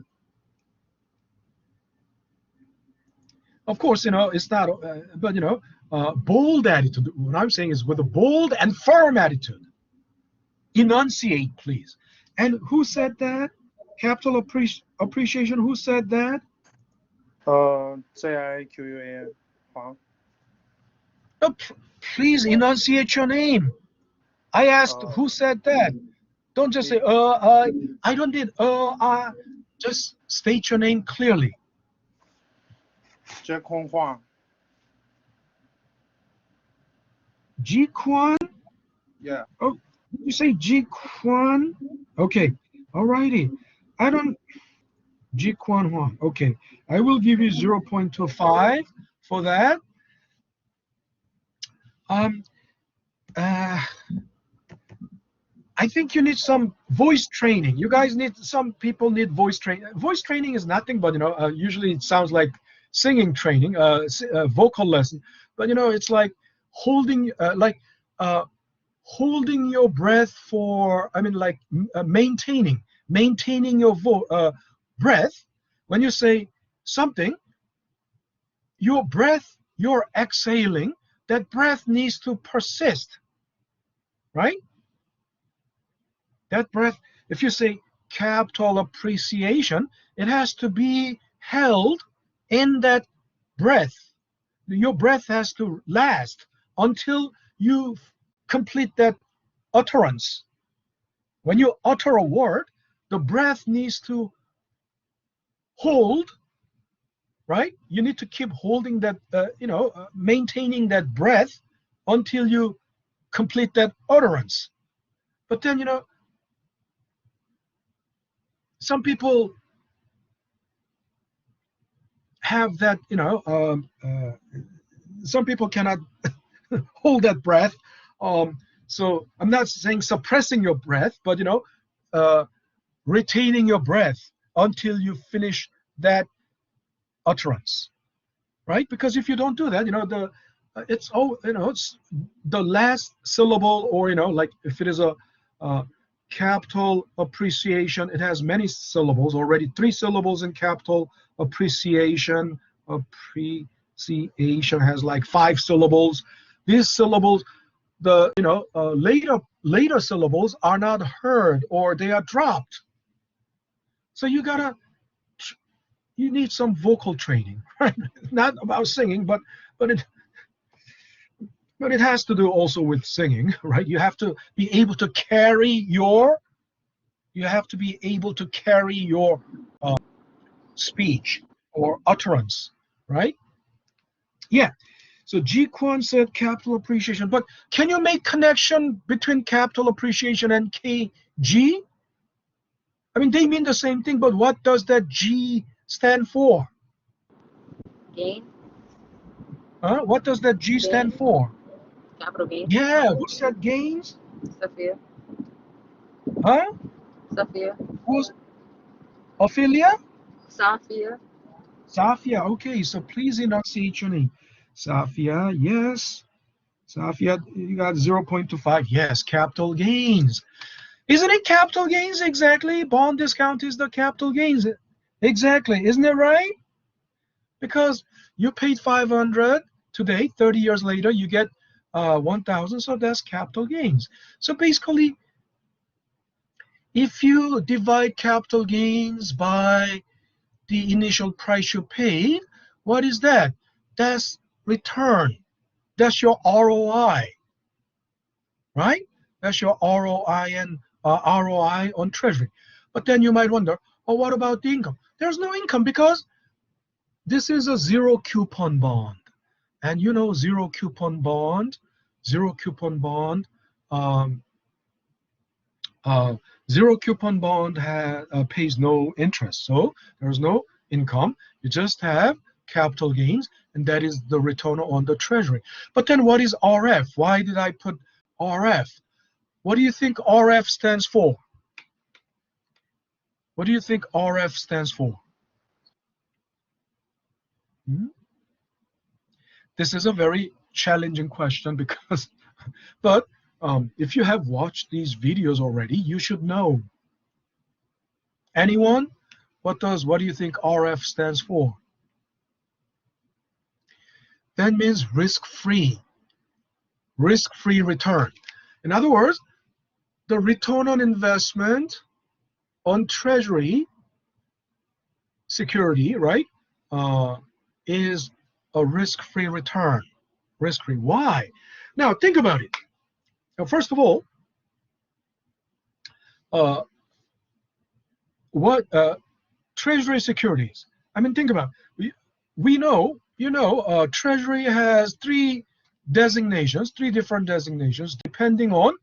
of course, it's not, bold attitude. What I'm saying is with a bold and firm attitude. Enunciate, please. And who said that? Capital appreciation, who said that? ZIQUN. Huang. Oh, please enunciate your name. I asked who said that. Don't just say, I don't did, just state your name clearly. Jiakong Huang. Ji Quan? Yeah. Oh, Did you say Ji Quan? Okay, alrighty. I don't Ji Quan Huang. Okay, I will give you 0.25 for that. Um, uh, I think you need some voice training. You guys need, some people need voice training. Voice training is nothing but, usually it sounds like singing training, vocal lesson. But, it's like holding, holding your breath for, maintaining your breath. When you say something, your breath, you're exhaling, that breath needs to persist, right? That breath, if you say capital appreciation, it has to be held in that breath. Your breath has to last until you complete that utterance. When you utter a word, the breath needs to hold, right? You need to keep holding that, maintaining that breath until you complete that utterance. But then, some people have that, some people cannot hold that breath. So I'm not saying suppressing your breath, but, retaining your breath until you finish that utterance, right? Because if you don't do that, it's the last syllable, or, like if it is a capital appreciation, it has many syllables already. 3 syllables in capital appreciation. Appreciation has like 5 syllables. These syllables, the later syllables are not heard, or they are dropped. So you need some vocal training, right? Not about singing, but it has to do also with singing, right? You have to be able to carry your speech or utterance, right? Yeah. So Ji Kwon said capital appreciation, but can you make connection between capital appreciation and KG? I mean, they mean the same thing, but what does that G stand for? Gain. What does that G stand for? Capital gain. Yeah, who said gains? Sophia. Huh? Sophia. Who's Ophelia? Sophia. Safia. Okay, so please enunciate your name. Safia, yes. Safia, you got 0.25. Yes, capital gains. Isn't it capital gains? Exactly. Bond discount is the capital gains. Exactly. Isn't it right? Because you paid 500 today, 30 years later, you get 1,000. So that's capital gains. So basically, if you divide capital gains by the initial price you paid, what is that? That's return. That's your ROI, right? That's your ROI and ROI on treasury. But then you might wonder, oh, what about the income? There's no income because this is a zero coupon bond. And zero coupon bond, zero coupon bond pays no interest. So there's no income. You just have capital gains, and that is the return on the treasury. But then what is RF? Why did I put RF? What do you think RF stands for? What do you think RF stands for? This is a very challenging question because, but if you have watched these videos already, you should know. Anyone? What do you think RF stands for? That means risk-free return. In other words, the return on investment on treasury security, right, is a risk-free return. Risk-free. Why? Now think about it. Now, first of all, what treasury securities? I mean, think about it. We know, treasury has 3 designations, 3 different designations, depending on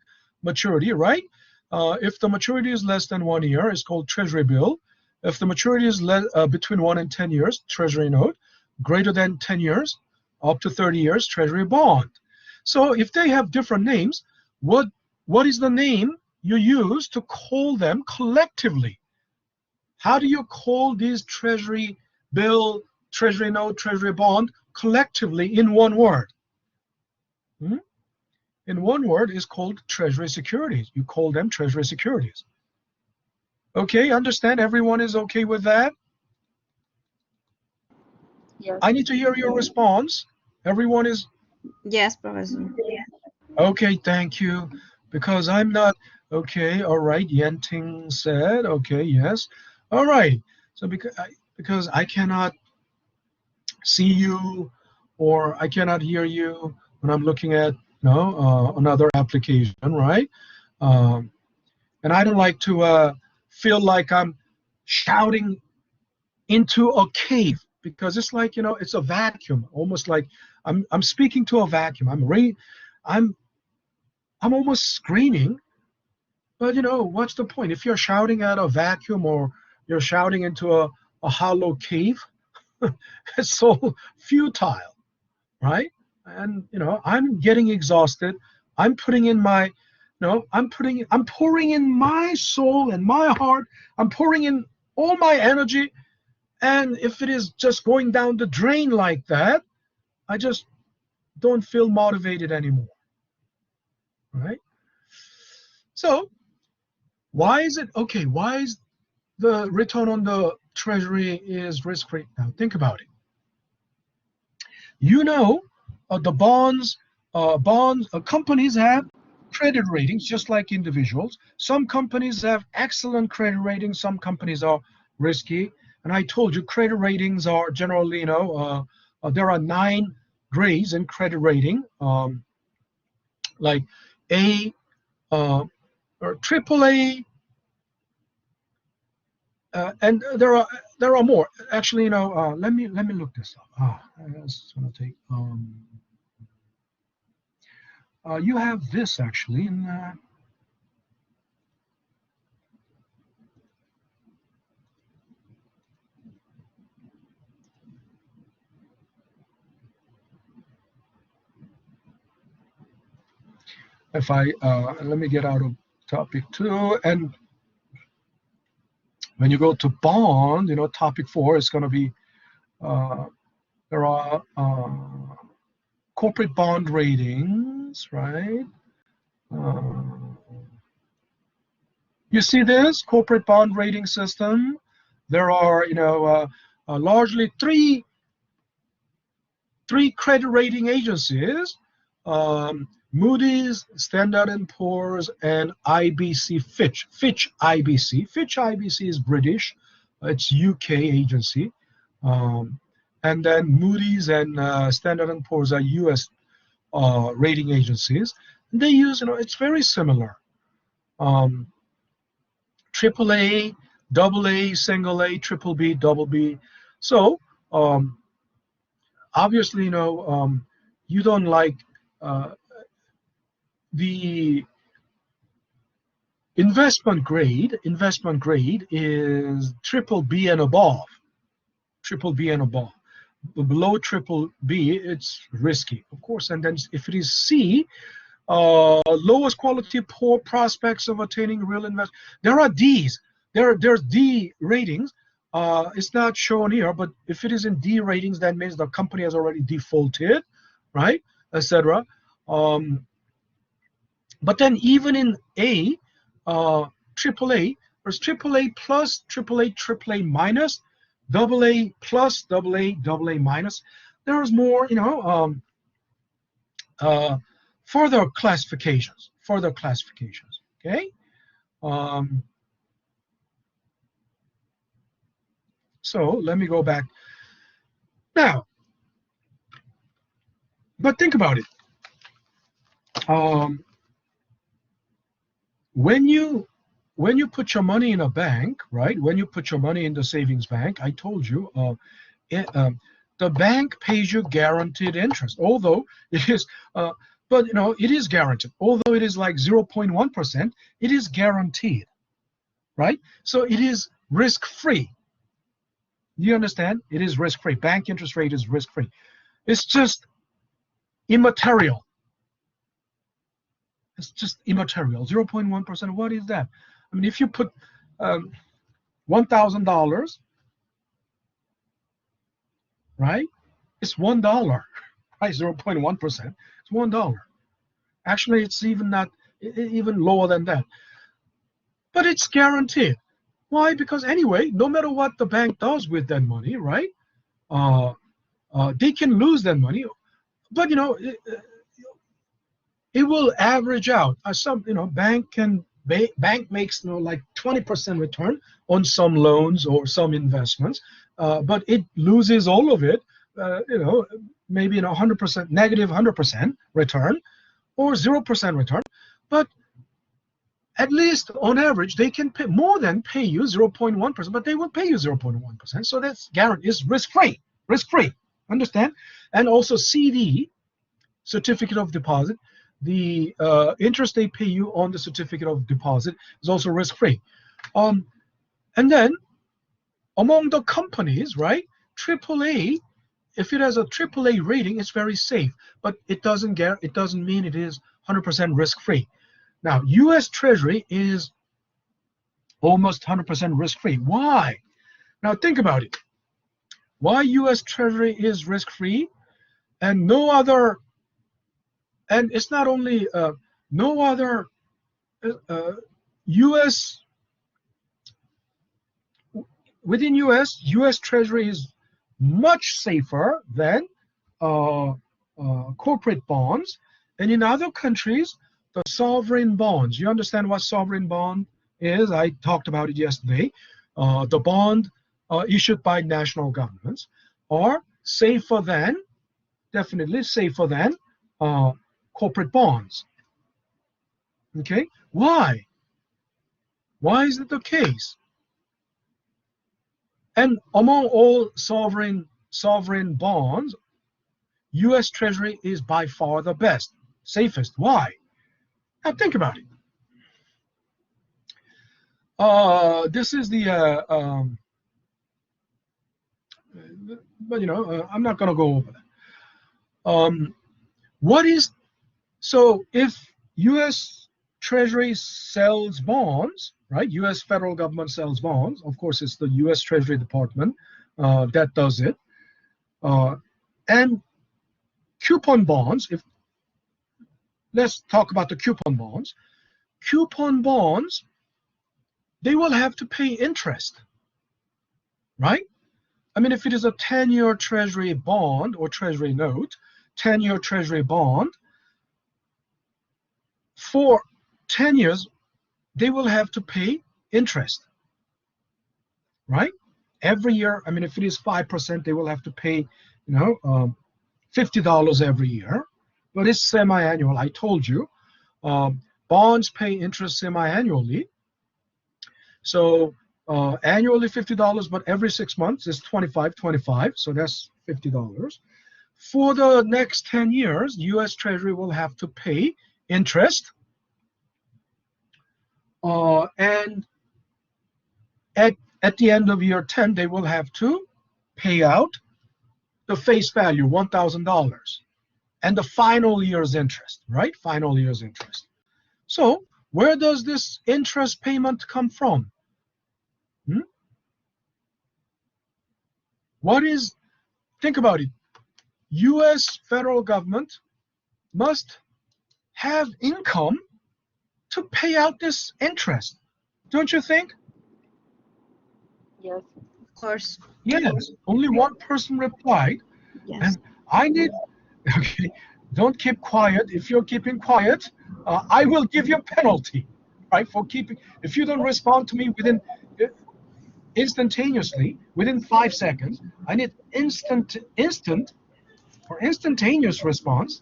maturity, right? If the maturity is less than 1 year, it's called treasury bill. If the maturity is between 1 and 10 years, treasury note. Greater than 10 years, up to 30 years, treasury bond. So if they have different names, what is the name you use to call them collectively? How do you call these treasury bill, treasury note, treasury bond collectively in one word? In one word is called treasury securities. You call them treasury securities. Okay, understand? Everyone is okay with that? Yes. I need to hear your response. Everyone is Yes, Professor. okay, thank you. Because I'm not okay, all right. Yenting said, okay, yes. All right. So because I cannot see you or I cannot hear you when I'm looking at another application, right? And I don't like to feel like I'm shouting into a cave because it's like it's a vacuum, almost like I'm speaking to a vacuum. I'm almost screaming, but what's the point if you're shouting at a vacuum or you're shouting into a hollow cave? It's so futile, right? And I'm getting exhausted. I'm putting in my I'm pouring in my soul and my heart. I'm pouring in all my energy. And if it is just going down the drain like that, I just don't feel motivated anymore, right? So why is it okay? Why is the return on the treasury is risk-free? Now think about it. The companies have credit ratings just like individuals. Some companies have excellent credit ratings. Some companies are risky. And I told you credit ratings are generally, there are 9 grades in credit rating, like A or triple A, and there are more. Actually, let me look this up. It's gonna take. You have this actually in. If I let me get out of topic 2, and when you go to bond, topic 4 is going to be there are corporate bond ratings, right? You see this corporate bond rating system? There are largely three credit rating agencies. Moody's, Standard & Poor's, and IBC Fitch. Fitch IBC is British. It's UK agency. And then Moody's and Standard & Poor's are US rating agencies. They use, it's very similar. Triple A, double A, single A, triple B, double B. So obviously, you don't like the investment grade is triple B and above. Below triple B, it's risky, of course. And then if it is C, lowest quality, poor prospects of attaining real investment. There are Ds. There's D ratings. It's not shown here, but if it is in D ratings, that means the company has already defaulted, right, etc. But then even in A, AAA, there's AAA plus, AAA minus, AA plus, AA minus. There's more, further classifications. Okay. So let me go back now. But think about it. When you put your money in a bank, right? When you put your money in the savings bank, I told you, the bank pays you guaranteed interest. Although it is But it is guaranteed. Although it is like 0.1%, it is guaranteed, right? So it is risk-free. You understand? It is risk-free. Bank interest rate is risk-free. It's just immaterial. It's just immaterial. 0.1%. What is that? I mean, if you put $1,000, right? It's $1, right? 0.1%. It's $1. Actually, it's even lower than that. But it's guaranteed. Why? Because anyway, no matter what the bank does with that money, right? They can lose that money, but it will average out. Some bank makes like 20% return on some loans or some investments, but it loses all of it. Maybe 100% negative 100% return or 0% return, but at least on average they can pay more than pay you 0.1%, but they will pay you 0.1%. So that's guaranteed. It's risk-free. Risk-free. Understand? And also CD, certificate of deposit, the interest they pay you on the certificate of deposit is also risk-free. And then among the companies, right, AAA, if it has a AAA rating, it's very safe, but it doesn't mean it is 100% risk-free. Now, U.S. Treasury is almost 100% risk-free. Why? Now think about it. Why U.S. Treasury is risk-free and no other, and it's not only no other within U.S. Treasury is much safer than corporate bonds, and in other countries, the sovereign bonds. You understand what sovereign bond is? I talked about it yesterday. The bond issued by national governments are safer than, definitely safer than corporate bonds. Okay, why? Why is it the case? And among all sovereign bonds, U.S. Treasury is by far the best, safest. Why? Now think about it. This is the, but I'm not going to go over that. So if U.S. Treasury sells bonds, right? U.S. federal government sells bonds. Of course, it's the U.S. Treasury Department that does it. And coupon bonds, let's talk about the coupon bonds. Coupon bonds, they will have to pay interest, right? I mean, if it is a 10-year Treasury bond or Treasury note, 10-year Treasury bond, for 10 years, they will have to pay interest, right? Every year, I mean, if it is 5%, they will have to pay, $50 every year. But it's semi-annual. I told you, bonds pay interest semi-annually. So annually $50, but every 6 months is $25, so that's $50. For the next 10 years, U.S. Treasury will have to pay interest. And at the end of year 10, they will have to pay out the face value, $1,000, and the final year's interest, right? Final year's interest. So where does this interest payment come from? Think about it. U.S. federal government must have income to pay out this interest. Don't you think? Yes. Of course. Yes. Only one person replied. Yes. And I need, okay, don't keep quiet. If you're keeping quiet, I will give you a penalty, right? If you don't respond to me instantaneously, within 5 seconds, I need instantaneous response.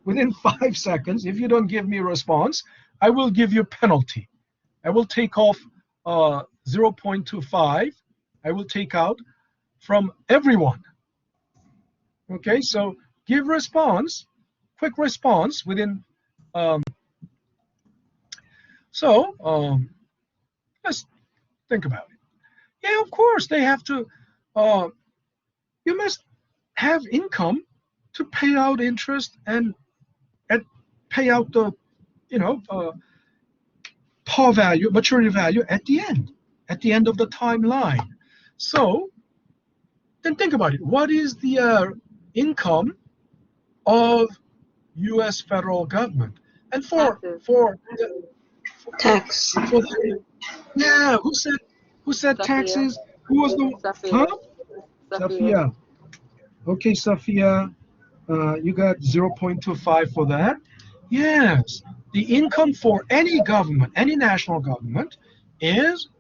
Within 5 seconds, if you don't give me a response, I will give you a penalty. I will take off 0.25. I will take out from everyone. Okay, so give response, quick response within. Let's think about it. Yeah, of course they have to. You must have income to pay out interest and pay out the, par value, maturity value at the end of the timeline. So then think about it. What is the income of U.S. federal government? And Taxes. Tax. Yeah, who said Sophia. taxes? Who was the Sophia. Sophia. Okay, Sophia, you got 0.25 for that. Yes, the income for any government, any national government, is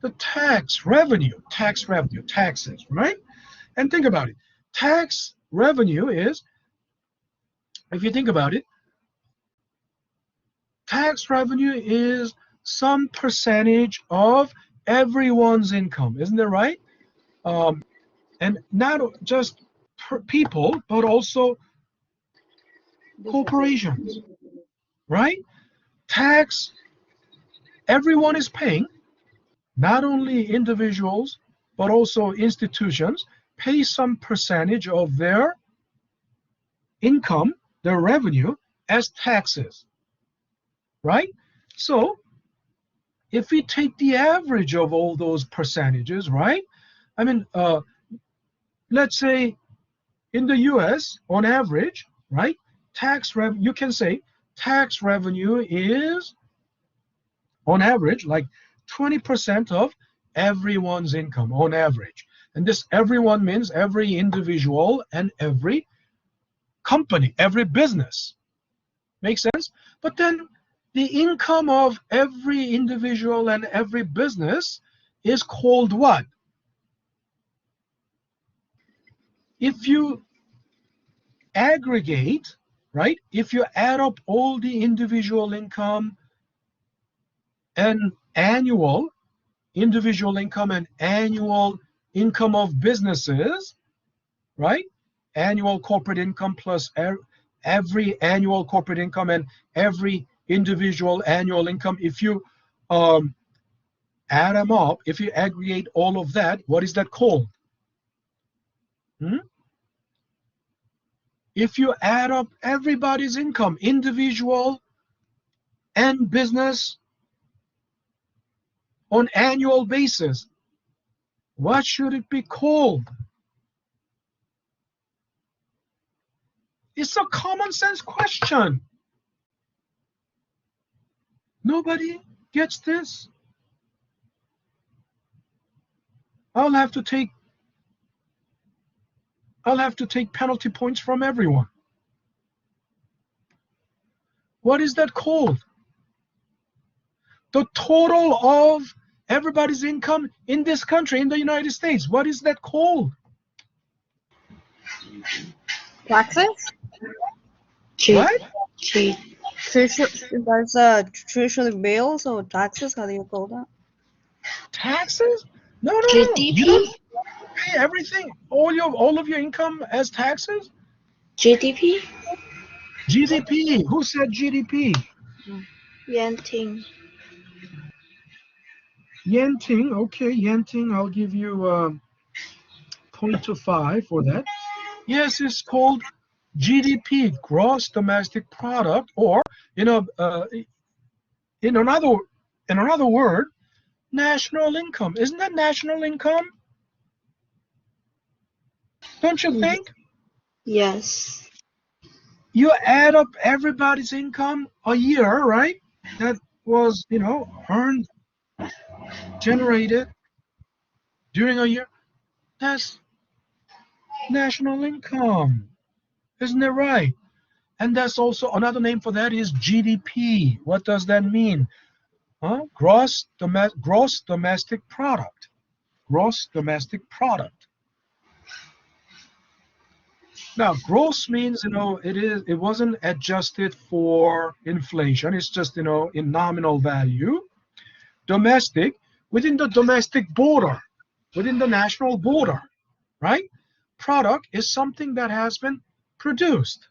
the tax revenue, taxes, right? And think about it. Tax revenue is, if you think about it, tax revenue is some percentage of everyone's income, isn't it right? And not just people, but also corporations, right? Tax, everyone is paying, not only individuals, but also institutions pay some percentage of their income, their revenue, as taxes, right? So if we take the average of all those percentages, right? I mean, let's say in the US, on average, right? You can say tax revenue is, on average, like 20% of everyone's income, on average. And this everyone means every individual and every company, every business. Make sense? But then the income of every individual and every business is called what? If you aggregate, right? If you add up all the individual income and annual individual income and annual income of businesses, right? Annual corporate income plus every annual corporate income and every individual annual income. If you add them up, if you aggregate all of that, what is that called? If you add up everybody's income, individual and business, on annual basis, what should it be called? It's a common sense question. Nobody gets this? I'll have to take penalty points from everyone. What is that called? The total of everybody's income in this country, in the United States. What is that called? Taxes? What? There's a treasury bills or taxes. How do you call that? Taxes? No. GDP? You don't pay everything, all of your income as taxes? GDP? GDP. Who said GDP? Yanting. Yenting. Okay, Yenting. I'll give you 0.25 for that. Yes, it's called GDP, gross domestic product, or in another word, national income. Isn't that national income? Don't you think? Yes. You add up everybody's income a year, right? That was, earned, generated during a year. That's national income. Isn't it right? And that's also another name for that is GDP. What does that mean? Gross domestic product. Gross domestic product. Now, gross means, it wasn't adjusted for inflation. It's just, in nominal value. Domestic, within the domestic border, within the national border, right? Product is something that has been produced.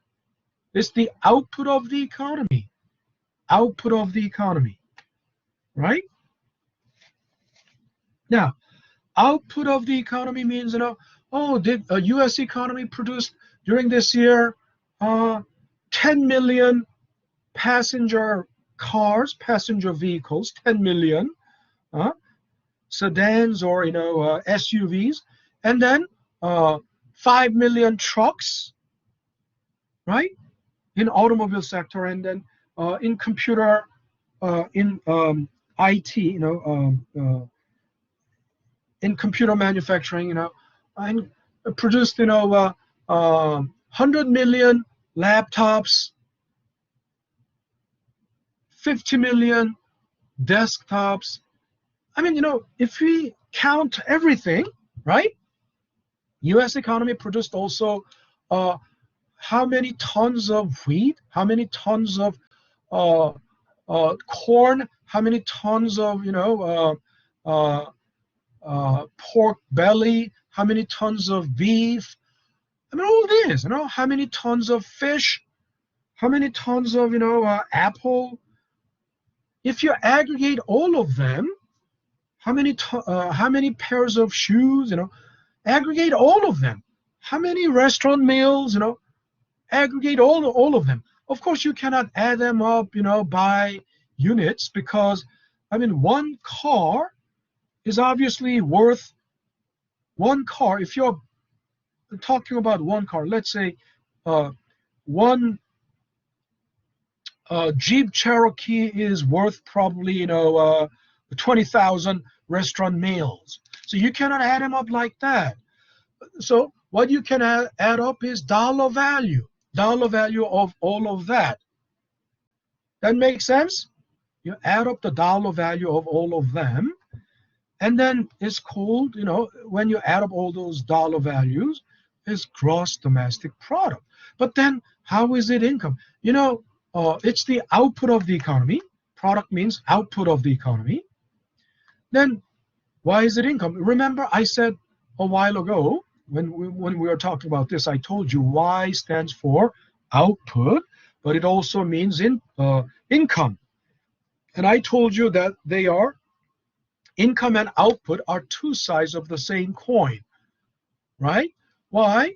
It's the output of the economy. Output of the economy, right? Now, output of the economy means, oh, the U.S. economy produced during this year 10 million passenger cars, passenger vehicles, 10 million sedans or SUVs, and then 5 million trucks, right, in automobile sector, and then in computer, in IT, in computer manufacturing, and produced 100 million laptops, 50 million desktops. I mean, if we count everything, right? U.S. economy produced also how many tons of wheat, how many tons of corn, how many tons of pork belly, how many tons of beef. I mean, all this, how many tons of fish, how many tons of apple. If you aggregate all of them, how many pairs of shoes, aggregate all of them. How many restaurant meals, aggregate all of them. Of course, you cannot add them up, by units, because, I mean, one car is obviously worth, one car, if you're talking about one car, let's say one Jeep Cherokee is worth probably 20,000 restaurant meals. So you cannot add them up like that. So what you can add up is dollar value of all of that. That makes sense? You add up the dollar value of all of them, and then it's called, when you add up all those dollar values, is gross domestic product. But then how is it income? It's the output of the economy. Product means output of the economy. Then why is it income? Remember, I said a while ago when we were talking about this, I told you Y stands for output, but it also means income. And I told you that they are, income and output are two sides of the same coin, right? Why?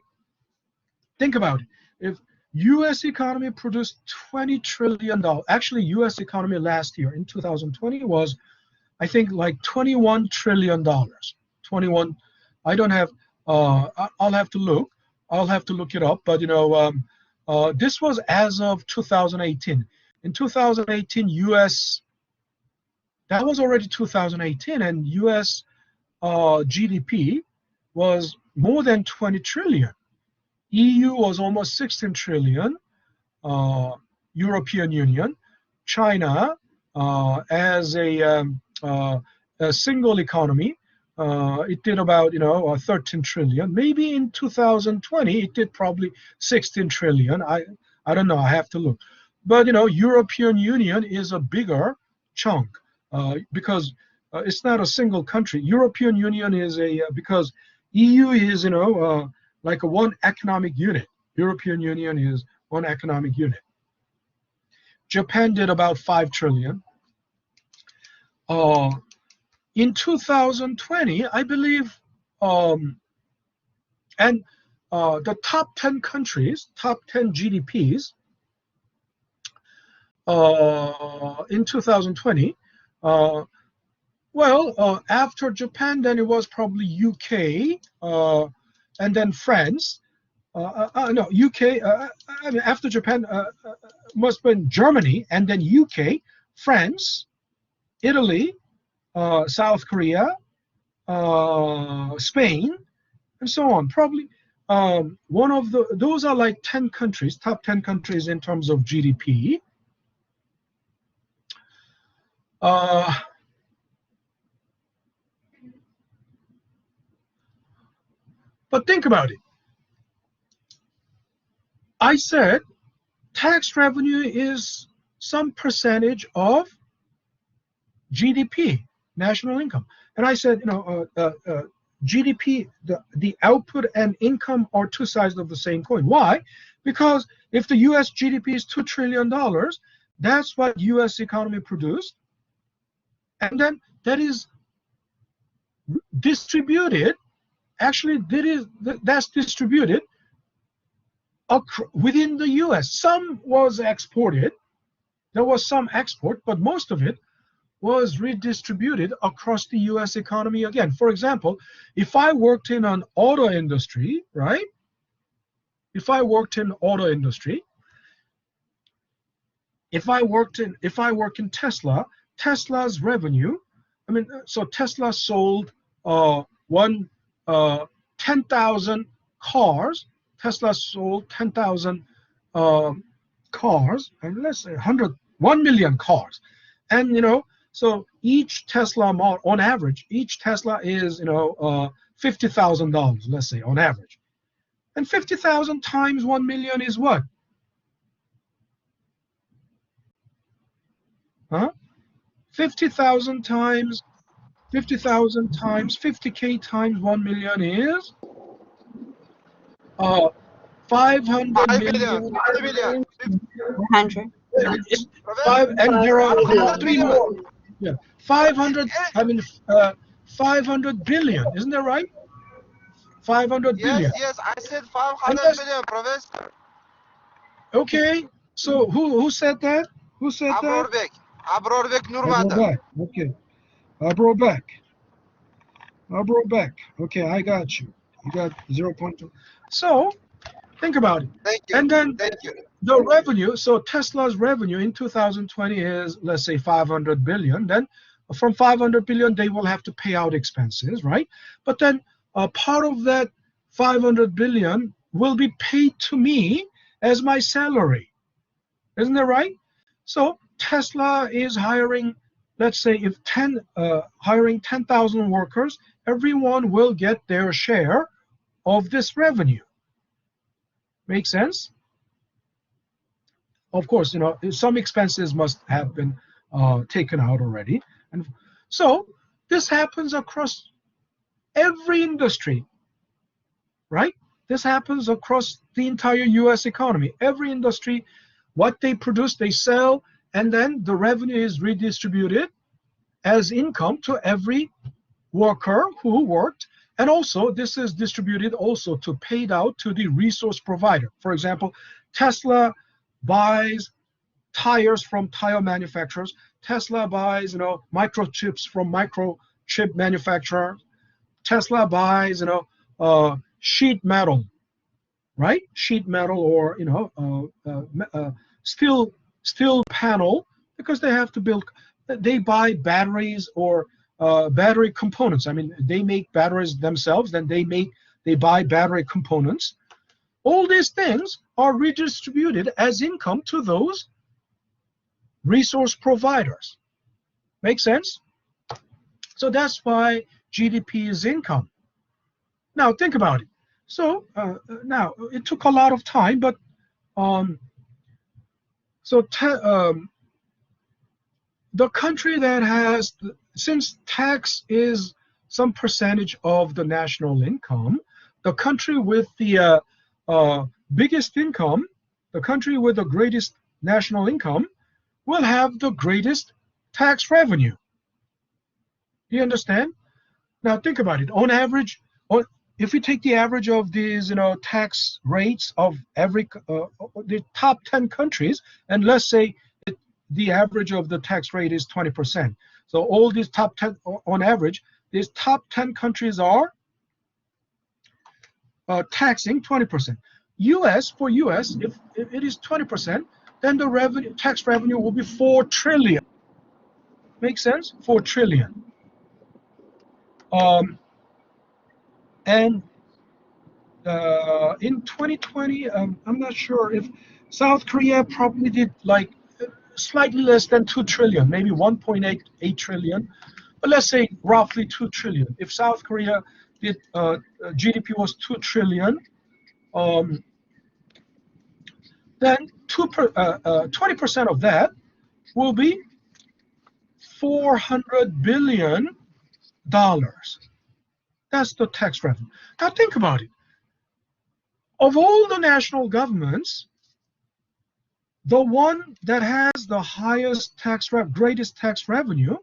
Think about it. If U.S. economy produced $20 trillion, actually U.S. economy last year in 2020 was, I think, like $21 trillion. 21, I don't have, I'll have to look. I'll have to look it up, but this was as of 2018. In 2018, U.S., that was already 2018, and U.S. GDP was more than 20 trillion. EU was almost 16 trillion. European Union, China, as a single economy, it did about 13 trillion. Maybe in 2020 it did probably 16 trillion. I don't know. I have to look. But European Union is a bigger chunk. Because it's not a single country. European Union is because EU is, like a one economic unit. European Union is one economic unit. Japan did about 5 trillion. In 2020, I believe, and the top 10 countries, top 10 GDPs in 2020, after Japan, then it was probably UK, and then France. No, UK, I mean, after Japan, must have been Germany, and then UK, France, Italy, South Korea, Spain, and so on. Probably one of those are like 10 countries, top 10 countries in terms of GDP. But think about it. I said tax revenue is some percentage of GDP, national income. And I said, GDP, the output and income are two sides of the same coin. Why? Because if the US GDP is $2 trillion, that's what US economy produced. And then that is distributed, actually that's distributed within the US. Some was exported, there was some export, but most of it was redistributed across the US economy again. For example, if I worked in an auto industry, right? If I work in Tesla, Tesla's revenue, I mean, so Tesla sold 10,000 cars. Tesla sold 10,000 cars, and let's say 1 million cars. And, you know, so each Tesla model, on average, each Tesla is, $50,000, let's say, on average. And 50,000 times 1 million is what? Huh? 50,000 times 50K times 1 million is 500 5 million. 5 million. 100. And there are 5 three billion. more. Yeah, 500. I mean, 500 billion. Isn't that right? 500 billion. Yes, I said 500 million, Professor. Okay. So who said that? Who said that? Abrorbek Nurmada. Abrorbek. Okay. Abrorbek. Okay, I got you. You got 0.2. So think about it. Thank you. And then Thank you. the revenue, so Tesla's revenue in 2020 is, let's say, 500 billion. Then from 500 billion, they will have to pay out expenses, right? But then part of that 500 billion will be paid to me as my salary. Isn't that right? So Tesla is hiring, let's say, if hiring 10,000 workers, everyone will get their share of this revenue. Make sense? Of course, you know, some expenses must have been taken out already. And so this happens across every industry, right? This happens across the entire US economy. Every industry, what they produce, they sell, and then the revenue is redistributed as income to every worker who worked. And also, this is distributed also to paid out to the resource provider. For example, Tesla buys tires from tire manufacturers. Tesla buys, microchips from microchip manufacturers. Tesla buys, sheet metal, right? Sheet metal, or steel panel, because they have to build. They buy batteries or battery components. I mean, they make batteries themselves. Then they buy battery components. All these things are redistributed as income to those resource providers. Make sense? So that's why GDP is income. Now think about it. So now it took a lot of time, but the country that has, since tax is some percentage of the national income, the country with the biggest income, the country with the greatest national income, will have the greatest tax revenue. Do you understand? Now think about it. On average, if we take the average of these, tax rates of every the top 10 countries, and let's say the average of the tax rate is 20%. So all these top 10, on average, these top 10 countries are taxing 20%. For US, if it is 20%, then the tax revenue will be 4 trillion. Make sense? 4 trillion. And in 2020, I'm not sure if South Korea probably did like slightly less than 2 trillion, maybe 1.8 trillion, but let's say roughly 2 trillion. If South Korea did GDP was 2 trillion, then 20% of that will be $400 billion. That's the tax revenue. Now think about it. Of all the national governments, the one that has the greatest tax revenue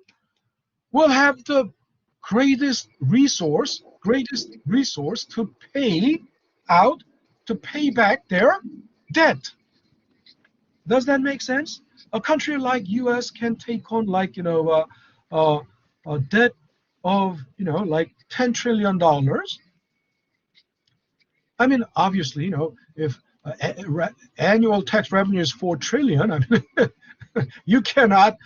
will have the greatest resource to pay out, to pay back their debt. Does that make sense? A country like US can take on like, a debt of, like $10 trillion. I mean, obviously, if annual tax revenue is 4 trillion, I mean, you cannot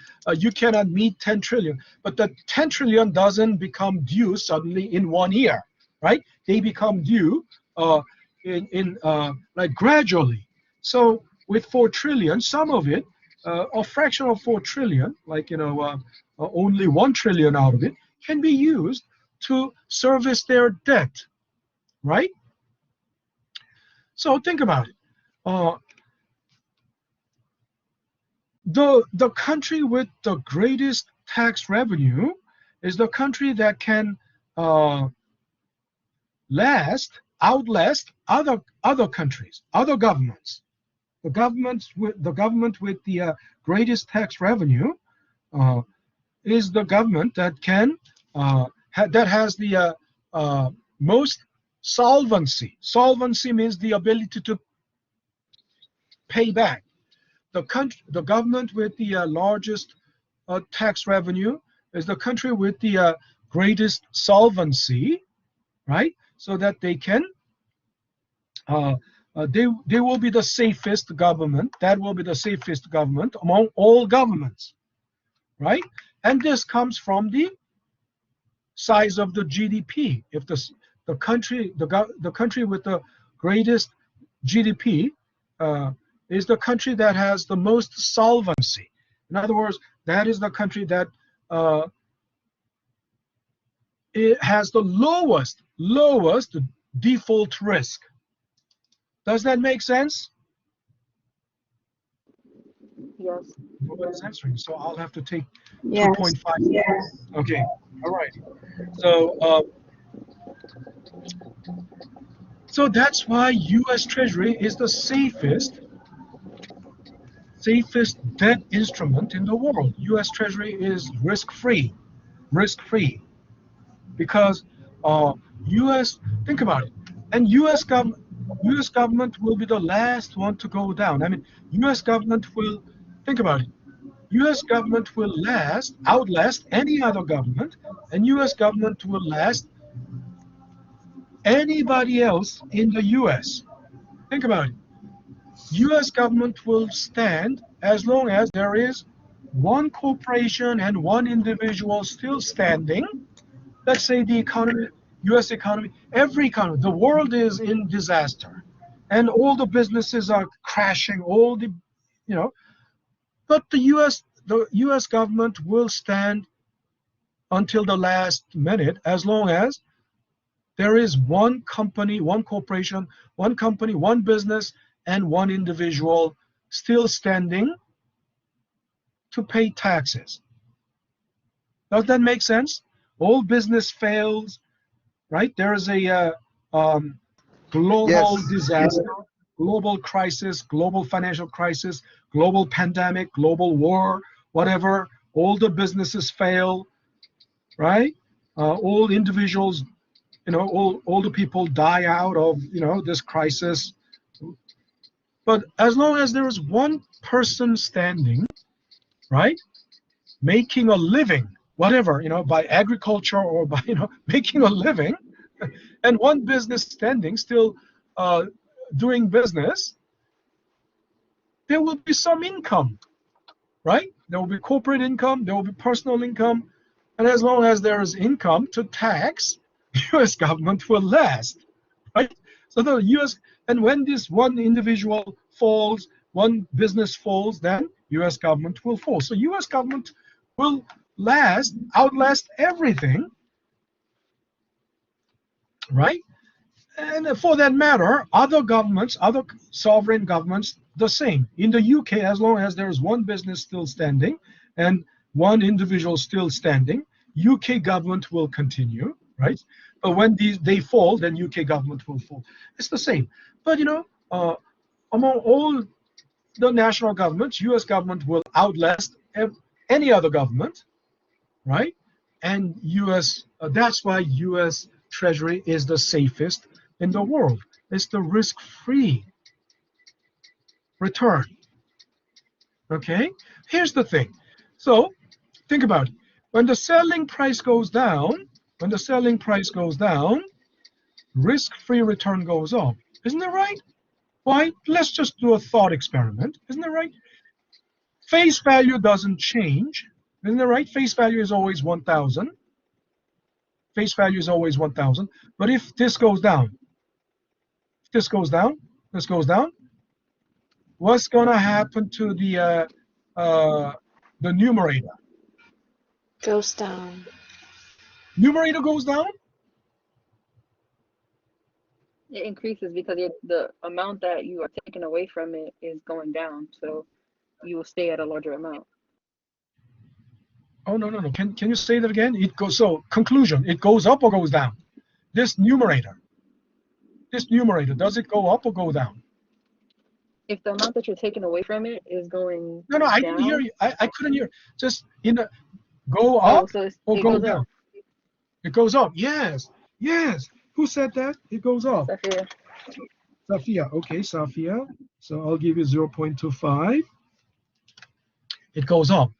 meet 10 trillion. But the 10 trillion doesn't become due suddenly in 1 year, right? They become due in like gradually. So with 4 trillion, some of it, a fraction of 4 trillion, like only 1 trillion out of it, can be used to service their debt, right? So think about it. The country with the greatest tax revenue is the country that can outlast other countries, other governments. The government with the greatest tax revenue is the government that can that has the most solvency. Solvency means the ability to pay back. The government with the largest tax revenue is the country with the greatest solvency, right? So that they can they will be the safest government. That will be the safest government among all governments, right? And this comes from the size of the GDP. If the country with the greatest GDP is the country that has the most solvency. In other words, that is the country that it has the lowest default risk. Does that make sense? Yes. Nobody's answering, so I'll have to take Yes. 2.5. Yes. Okay. All right. So that's why U.S. Treasury is the safest debt instrument in the world. U.S. Treasury is risk-free, because think about it, and U.S. government will be the last one to go down. I mean, U.S. government will, think about it, U.S. government will outlast any other government, and U.S. government will last anybody else in the U.S. Think about it. U.S. government will stand as long as there is one corporation and one individual still standing. Let's say the economy, U.S. economy, every economy, the world is in disaster, and all the businesses are crashing. But the U.S. government will stand until the last minute, as long as there is one company, one corporation, one company, one business, and one individual still standing to pay taxes. Does that make sense? All business fails, right? There is a global disaster, global crisis, global financial crisis, global pandemic, global war, whatever. All the businesses fail, right? All individuals, all the people die out of, this crisis. But as long as there is one person standing, right, making a living, whatever, by agriculture or by, making a living, and one business standing, still doing business, there will be some income, right? There will be corporate income, there will be personal income, and as long as there is income to tax, the U.S. government will last, right? So the U.S. and when this one individual falls, one business falls, then U.S. government will fall. So U.S. government will outlast everything, right? And for that matter, other governments, other sovereign governments, the same. In the UK, as long as there is one business still standing and one individual still standing, UK government will continue, right? But when they fall, then UK government will fall. It's the same. But among all the national governments, US government will outlast any other government, right? And that's why US Treasury is the safest in the world. It's the risk-free return. Okay, here's the thing. So think about it. When the selling price goes down, risk-free return goes up. Isn't that right? Why? Let's just do a thought experiment. Isn't that right? Face value doesn't change. Isn't that right? Face value is always 1,000. Face value is always 1,000. But if this goes down, this goes down, what's going to happen to the numerator? Goes down. Numerator goes down? It increases because the amount that you are taking away from it is going down. So you will stay at a larger amount. Oh, no. Can you say that again? So conclusion, it goes up or goes down? This numerator, does it go up or go down? If the amount that you're taking away from it is going No, I down, didn't hear you. I couldn't hear. Just go up so or it go goes down? up. It goes up. Yes. Who said that? It goes up. Safia. Okay, Safia. So I'll give you 0.25. It goes up.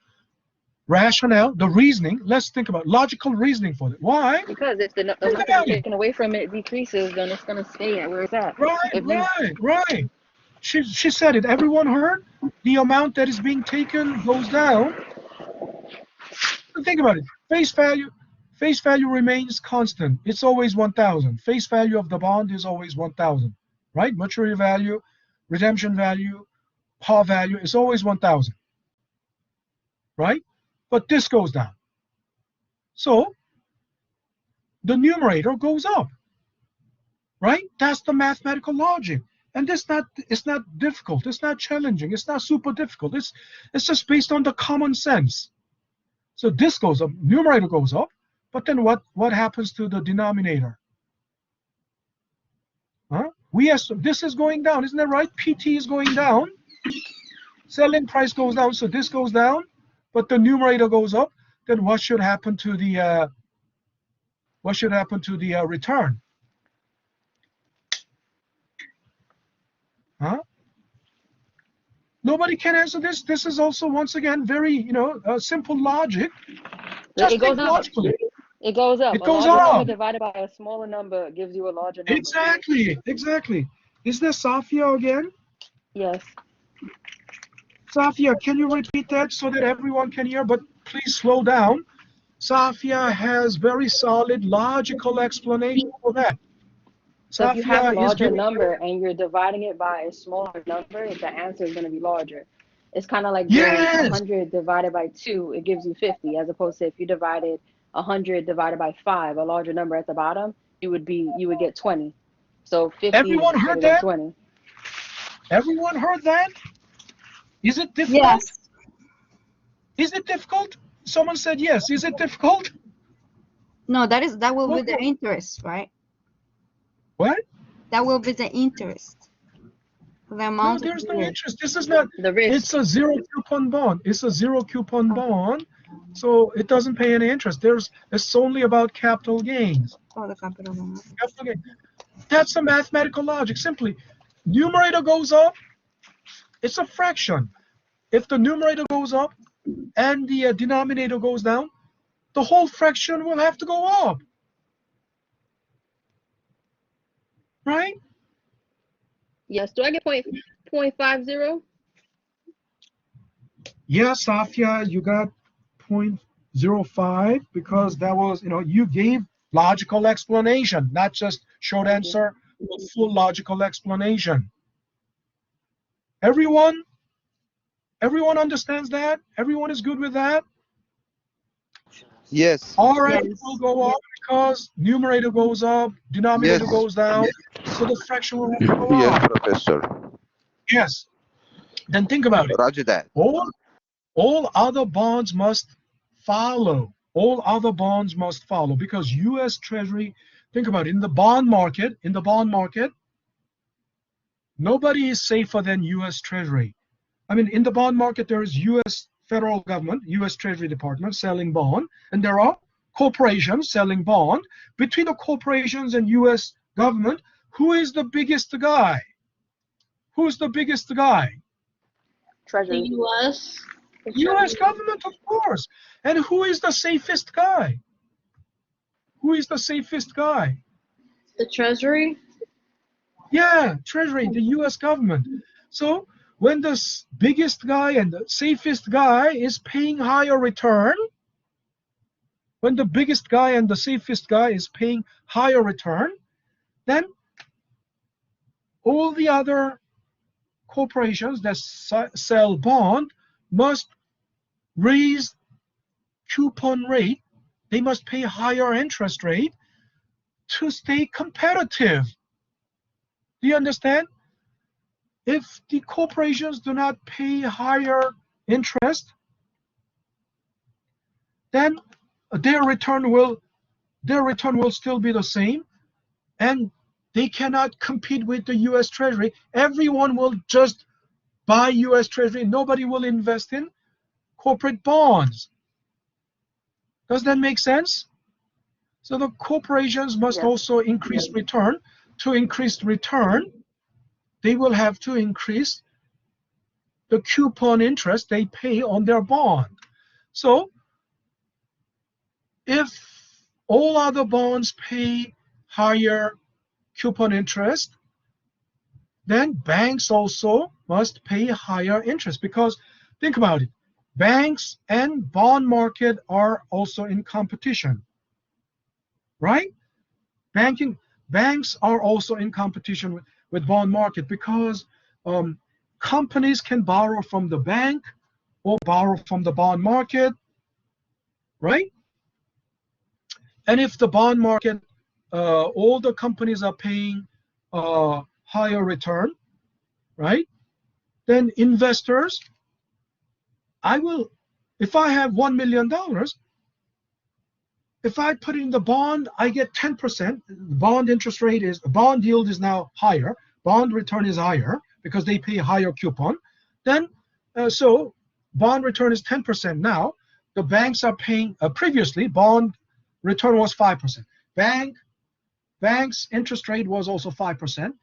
Rationale, the reasoning. Let's think about logical reasoning for it. Why? Because if the amount that you're taking away from it decreases, then it's going to stay at where it's at. Right. She said it. Everyone heard? The amount that is being taken goes down. Think about it. Face value remains constant. It's always 1,000. Face value of the bond is always 1,000, right? Maturity value, redemption value, par value is always 1,000, right? But this goes down. So the numerator goes up, right? That's the mathematical logic. And it's not difficult. It's not challenging. It's not super difficult. It's just based on the common sense. So this goes up, numerator goes up, but then what happens to the denominator? Huh? This is going down, isn't that right? PT is going down. Selling price goes down, so this goes down, but the numerator goes up. Then what should happen to the return? Huh? Nobody can answer this. This is also, once again, very, simple logic. Just It goes think up. logically. It goes up. It goes a larger up. number divided by a smaller number gives you a larger number. Exactly. Is there Safia again? Yes. Safia, can you repeat that so that everyone can hear? But please slow down. Safia has very solid logical explanation for that. So if you have a Safia is larger giving number and you're dividing it by a smaller number, the answer is going to be larger. It's kind of like Yes. doing 100 divided by 2, it gives you 50, as opposed to if you divided 100 divided by 5, a larger number at the bottom, you would get 20. So 50 Everyone is heard greater than that? 20. Everyone heard that? Is it difficult? Yes. Is it difficult? Someone said yes. Is it difficult? No, that will be the interest, right? What? That will be the interest. The No, amount. there's no interest. This is not. The risk. It's a zero coupon bond. It's a zero coupon bond, so it doesn't pay any interest. It's only about capital gains. Oh, the capital amount. Capital gain. That's the mathematical logic. Simply, numerator goes up. It's a fraction. If the numerator goes up and the denominator goes down, the whole fraction will have to go up. Right? Yes. Do I get 0.50? Yeah, Safia, you got 0.05 because that was, you gave logical explanation, not just short answer, but full logical explanation. Everyone understands that? Everyone is good with that? Yes. All right, Yes. it will go up because numerator goes up, denominator Yes. goes down, so the fraction will have to go Yes, up. Professor. Yes. Then think about it. Roger that. All other bonds must follow. All other bonds must follow because U.S. Treasury Think about it. In the bond market, nobody is safer than U.S. Treasury. I mean, in the bond market, there is U.S. federal government, U.S. Treasury Department selling bond, and there are corporations selling bond. Between the corporations and U.S. government, who is the biggest guy? Who's the biggest guy? The Treasury. U.S. The U.S. Treasury. government, of course. And who is the safest guy? Who is the safest guy? The Treasury. Yeah, Treasury, the U.S. government. So when the biggest guy and the safest guy is paying higher return, when the biggest guy and the safest guy is paying higher return, then all the other corporations that sell bond must raise coupon rate. They must pay higher interest rate to stay competitive. Do you understand? If the corporations do not pay higher interest, then their return will still be the same, and they cannot compete with the U.S. Treasury. Everyone will just buy U.S. Treasury. Nobody will invest in corporate bonds. Does that make sense? So the corporations must Yes. also increase return. To increase return, they will have to increase the coupon interest they pay on their bond. So if all other bonds pay higher coupon interest, then banks also must pay higher interest, because think about it, banks and bond market are also in competition, right? Banks are also in competition with bond market, because companies can borrow from the bank or borrow from the bond market, right? And if the bond market, all the companies are paying higher return, right? Then investors, if I have $1 million, if I put it in the bond, I get 10%. Bond yield is now higher. Bond return is higher because they pay higher coupon. Then, so bond return is 10% now. The banks are paying, previously bond return was 5%. Bank's interest rate was also 5%,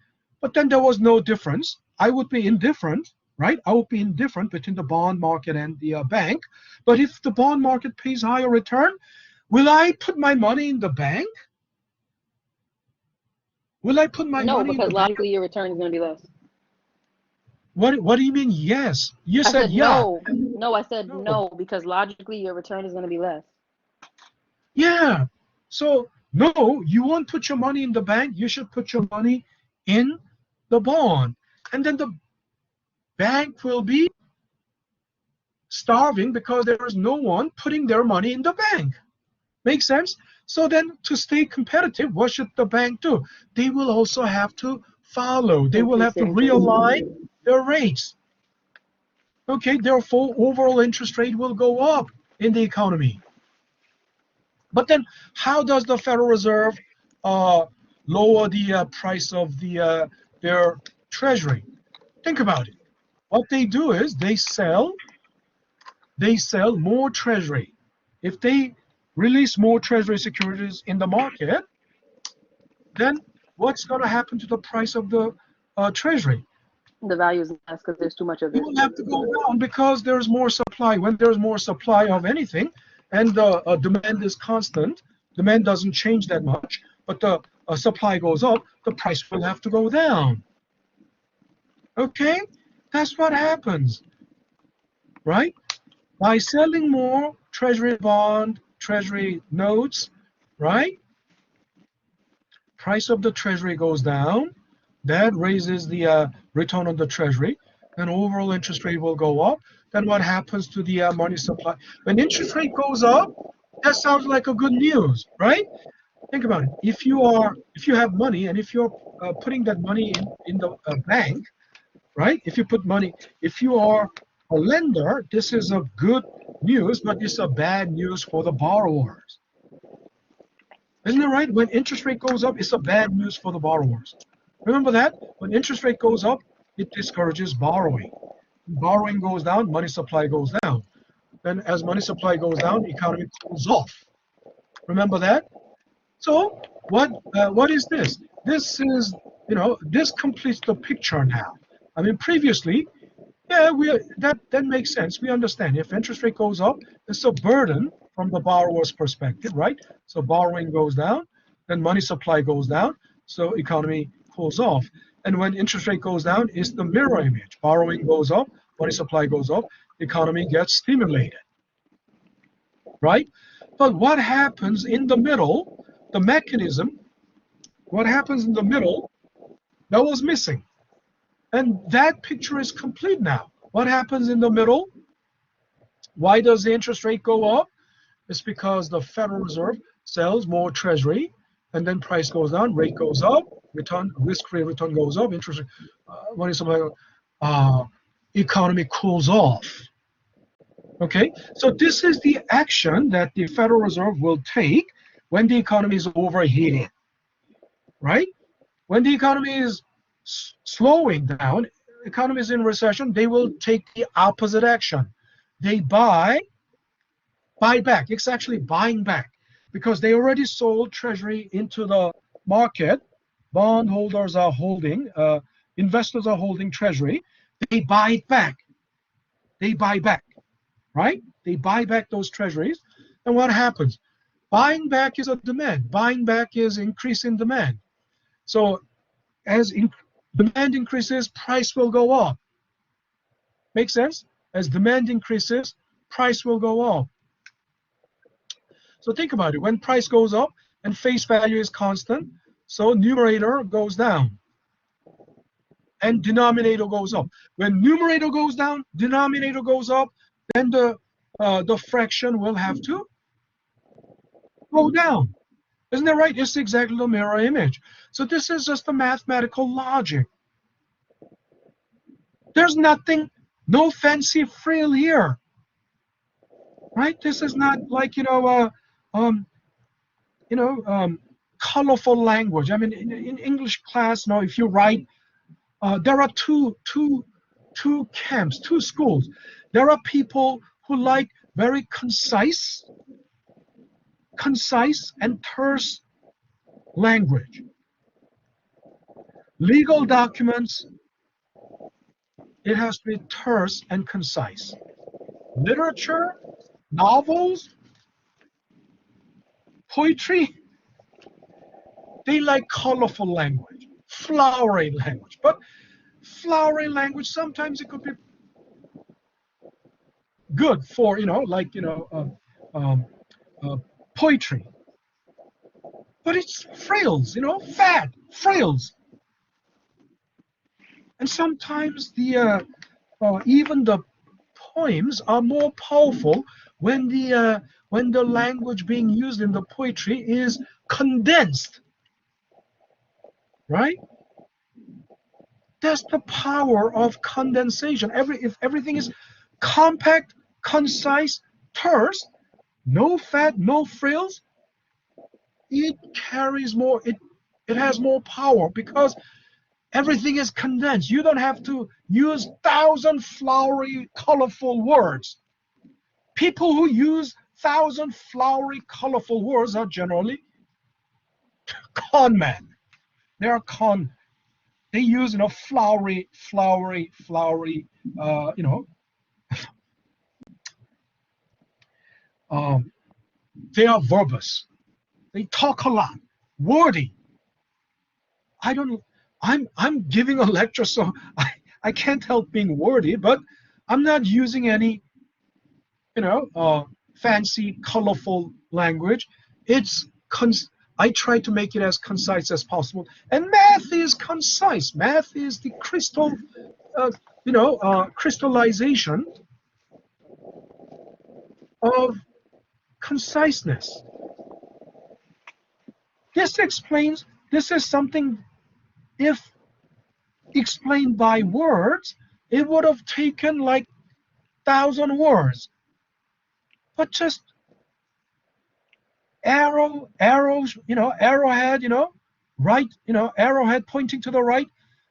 but then there was no difference. I would be indifferent, right? I would be indifferent between the bond market and the bank. But if the bond market pays higher return, will I put my money in the bank? Will I put my No, money in because the bank? logically your return is going to be less. What do you mean? Yes, you I said yeah. no. No, I said No. no, because logically your return is going to be less. Yeah. So no, you won't put your money in the bank. You should put your money in the bond, and then the bank will be starving because there is no one putting their money in the bank. Make sense? So then, to stay competitive, what should the bank do? They will also have to follow. They will have to Increase the interest. realign their rates. Okay, therefore, overall interest rate will go up in the economy. But then, how does the Federal Reserve lower the price of their treasury? Think about it. What they do is they sell more treasury. If they release more treasury securities in the market, then what's going to happen to the price of the treasury? The value is less because there's too much of It it. will have to go down because there's more supply. When there's more supply of anything and the demand is constant, demand doesn't change that much, but the supply goes up, the price will have to go down. Okay? That's what happens, right? By selling more treasury bond, treasury notes, right? Price of the treasury goes down. That raises the return on the treasury, and overall interest rate will go up. Then what happens to the money supply? When interest rate goes up, that sounds like a good news, right? Think about it. If you have money and if you're putting that money in the bank, right? If you are a lender, this is a good news, but it's a bad news for the borrowers. Isn't it right? When interest rate goes up, it's a bad news for the borrowers. Remember that? When interest rate goes up, it discourages borrowing. Borrowing goes down, money supply goes down. Then as money supply goes down, the economy cools off. Remember that? So what is this? This is, this completes the picture now. I mean, previously, yeah, that makes sense. We understand if interest rate goes up, it's a burden from the borrower's perspective, right? So borrowing goes down, then money supply goes down, so economy cools off. And when interest rate goes down, it's the mirror image. Borrowing goes up, money supply goes up, economy gets stimulated, right? But what happens in the middle, the mechanism, what happens in the middle, that was missing. And that picture is complete now. What happens in the middle? Why does the interest rate go up? It's because the Federal Reserve sells more treasury, and then price goes down, rate goes up, risk-free return goes up, interest rate, money supply, economy cools off. Okay, so this is the action that the Federal Reserve will take when the economy is overheating, right? When the economy is slowing down, economy is in recession, they will take the opposite action. They buy back. It's actually buying back because they already sold treasury into the market. Bondholders are holding, investors are holding treasury. They buy it back. They buy back, right? They buy back those treasuries. And what happens? Buying back is a demand. Buying back is increasing demand. So as demand increases, price will go up. Make sense? As demand increases, price will go up. So think about it. When price goes up and face value is constant, so numerator goes down and denominator goes up. When numerator goes down, denominator goes up, then the fraction will have to go down. Isn't that right? It's exactly the mirror image. So this is just a mathematical logic. There's nothing, no fancy frill here, right? This is not like, colorful language. I mean, in English class, if you write, there are two camps, two schools. There are people who like very concise and terse language. Legal documents, it has to be terse and concise. Literature, novels, poetry, they like colorful language, flowery language. But flowery language, sometimes it could be good for, poetry. But it's frills, fat, frills. And sometimes even the poems are more powerful when the language being used in the poetry is condensed, right? That's the power of condensation. If everything is compact, concise, terse, no fat, no frills, it carries more, it has more power because everything is condensed. You don't have to use 1,000 flowery, colorful words. People who use 1,000 flowery, colorful words are generally con men. They are con. They use, flowery, they are verbose. They talk a lot, wordy. I'm giving a lecture, so I can't help being wordy, but I'm not using any, fancy, colorful language. I try to make it as concise as possible. And math is concise. Math is the crystallization of conciseness. This is something, if explained by words, it would have taken like 1,000 words. But just arrows, arrowhead, right, arrowhead pointing to the right.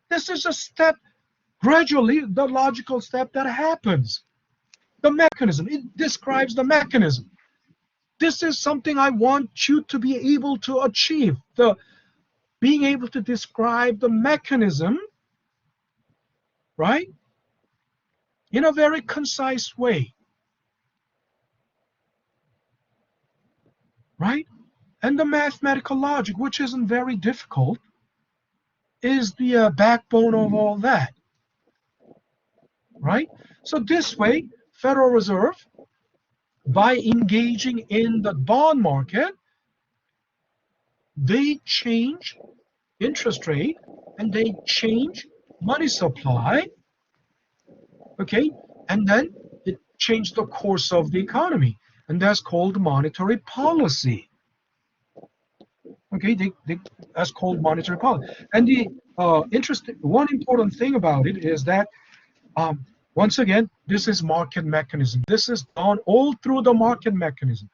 This is a step, gradually, the logical step that happens. The mechanism, it describes the mechanism. This is something I want you to be able to achieve, being able to describe the mechanism, right, in a very concise way, right? And the mathematical logic, which isn't very difficult, is the backbone of all that, right? So this way, Federal Reserve, by engaging in the bond market, they change interest rate and they change money supply, okay? And then it changed the course of the economy, and that's called monetary policy. Okay, that's called monetary policy. And the one important thing about it is that, once again, this is market mechanism. This is done all through the market mechanism.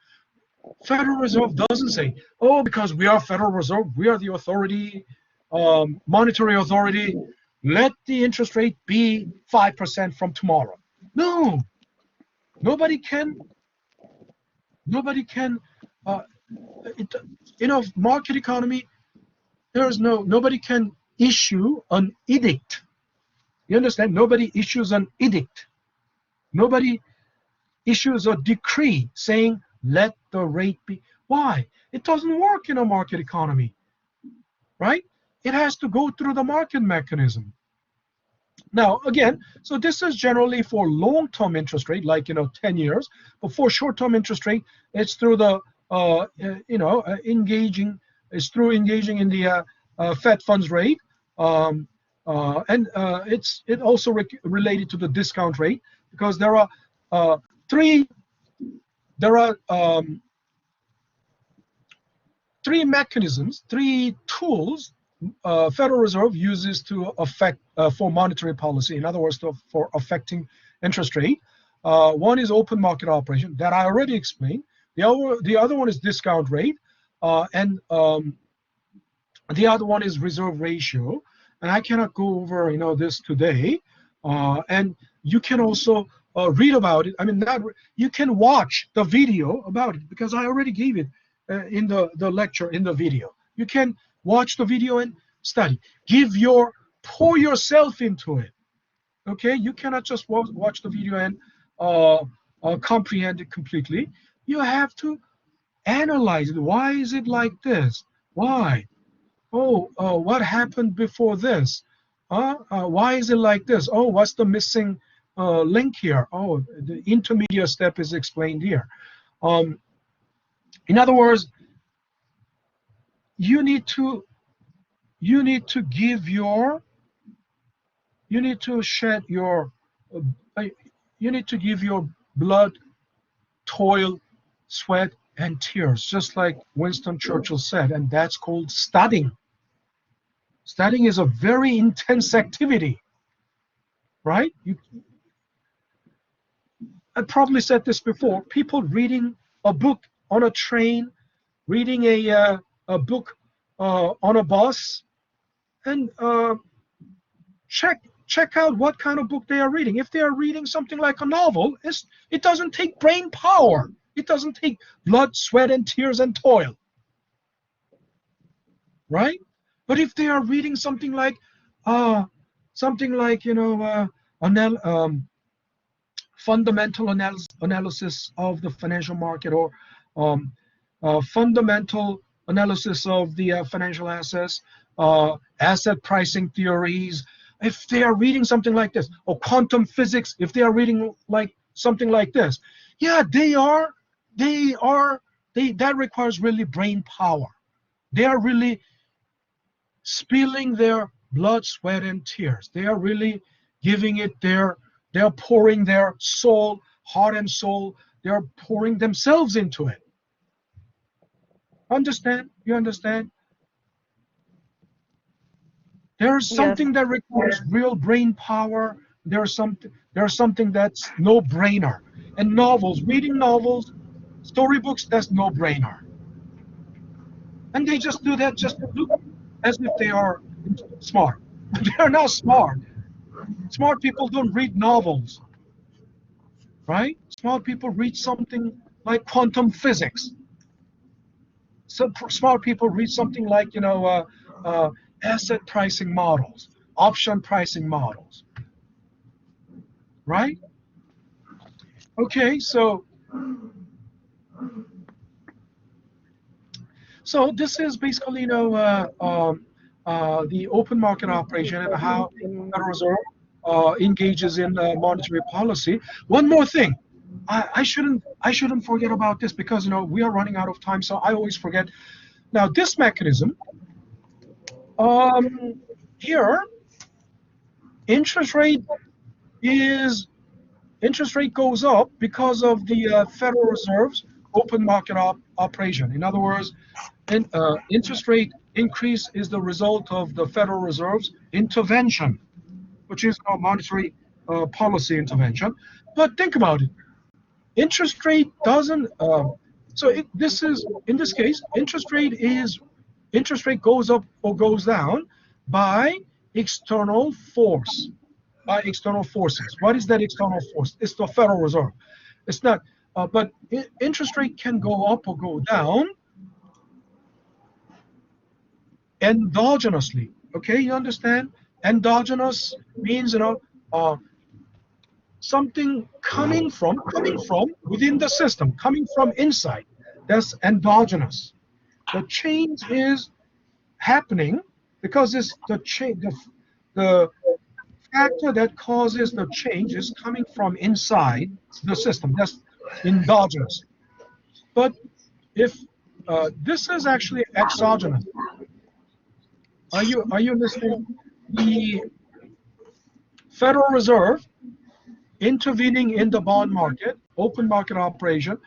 Federal Reserve doesn't say, oh, because we are Federal Reserve, we are the authority, monetary authority, let the interest rate be 5% from tomorrow. No, nobody can, market economy, nobody can issue an edict. You understand? Nobody issues an edict. Nobody issues a decree saying, let the rate be. Why? It doesn't work in a market economy, right? It has to go through the market mechanism. Now, again, so this is generally for long-term interest rate, like, 10 years. But for short-term interest rate, it's through the, engaging in the Fed funds rate. And it's also related to the discount rate, because there are three mechanisms, three tools Federal Reserve uses to affect for monetary policy. In other words, for affecting interest rate. One is open market operation that I already explained. The other one is discount rate, and the other one is reserve ratio. And I cannot go over this today. And you can also read about it. I mean, you can watch the video about it, because I already gave it in the lecture, in the video. You can watch the video and study. Pour yourself into it. Okay, you cannot just watch the video and comprehend it completely. You have to analyze it. Why is it like this? Why? Oh, what happened before this? Why is it like this? Oh, what's the missing link here? Oh, the intermediate step is explained here. In other words, you need to give your blood, toil, sweat, and tears, just like Winston Churchill said, and that's called studying. Studying is a very intense activity, right? I probably said this before. People reading a book on a train, reading a book on a bus, and check out what kind of book they are reading. If they are reading something like a novel, it doesn't take brain power. It doesn't take blood, sweat, and tears and toil, right? But if they are reading something like fundamental analysis of the financial market, or fundamental analysis of the financial assets, asset pricing theories, if they are reading something like this, or quantum physics, if they are reading like something like this, yeah, that requires really brain power. They are really spilling their blood, sweat, and tears. They are really giving it they are pouring their soul, heart and soul, they are pouring themselves into it. Understand? You understand? There's something that requires real brain power. There's something that's no-brainer. And novels, reading novels, storybooks, that's no-brainer. And they just do that just to look as if they are smart. They are not smart. Smart people don't read novels, right? Smart people read something like quantum physics. So smart people read something like, asset pricing models, option pricing models, right? Okay, so this is basically, the open market operation and how Federal Reserve engages in monetary policy. One more thing, I shouldn't forget about this because we are running out of time, so I always forget. Now this mechanism, here, interest rate goes up because of the Federal Reserve's open market operation. In other words, interest rate increase is the result of the Federal Reserve's intervention, which is a monetary policy intervention. But think about it. Interest rate doesn't. This is, in this case, interest rate goes up or goes down by external force, by external forces. What is that external force? It's the Federal Reserve. It's not. But interest rate can go up or go down endogenously. Okay, you understand? Endogenous means something coming from within the system, coming from inside. That's endogenous. The change is happening because it's the factor that causes the change is coming from inside the system. That's endogenous. But if this is actually exogenous, are you listening? The Federal Reserve intervening in the bond market, open market operation,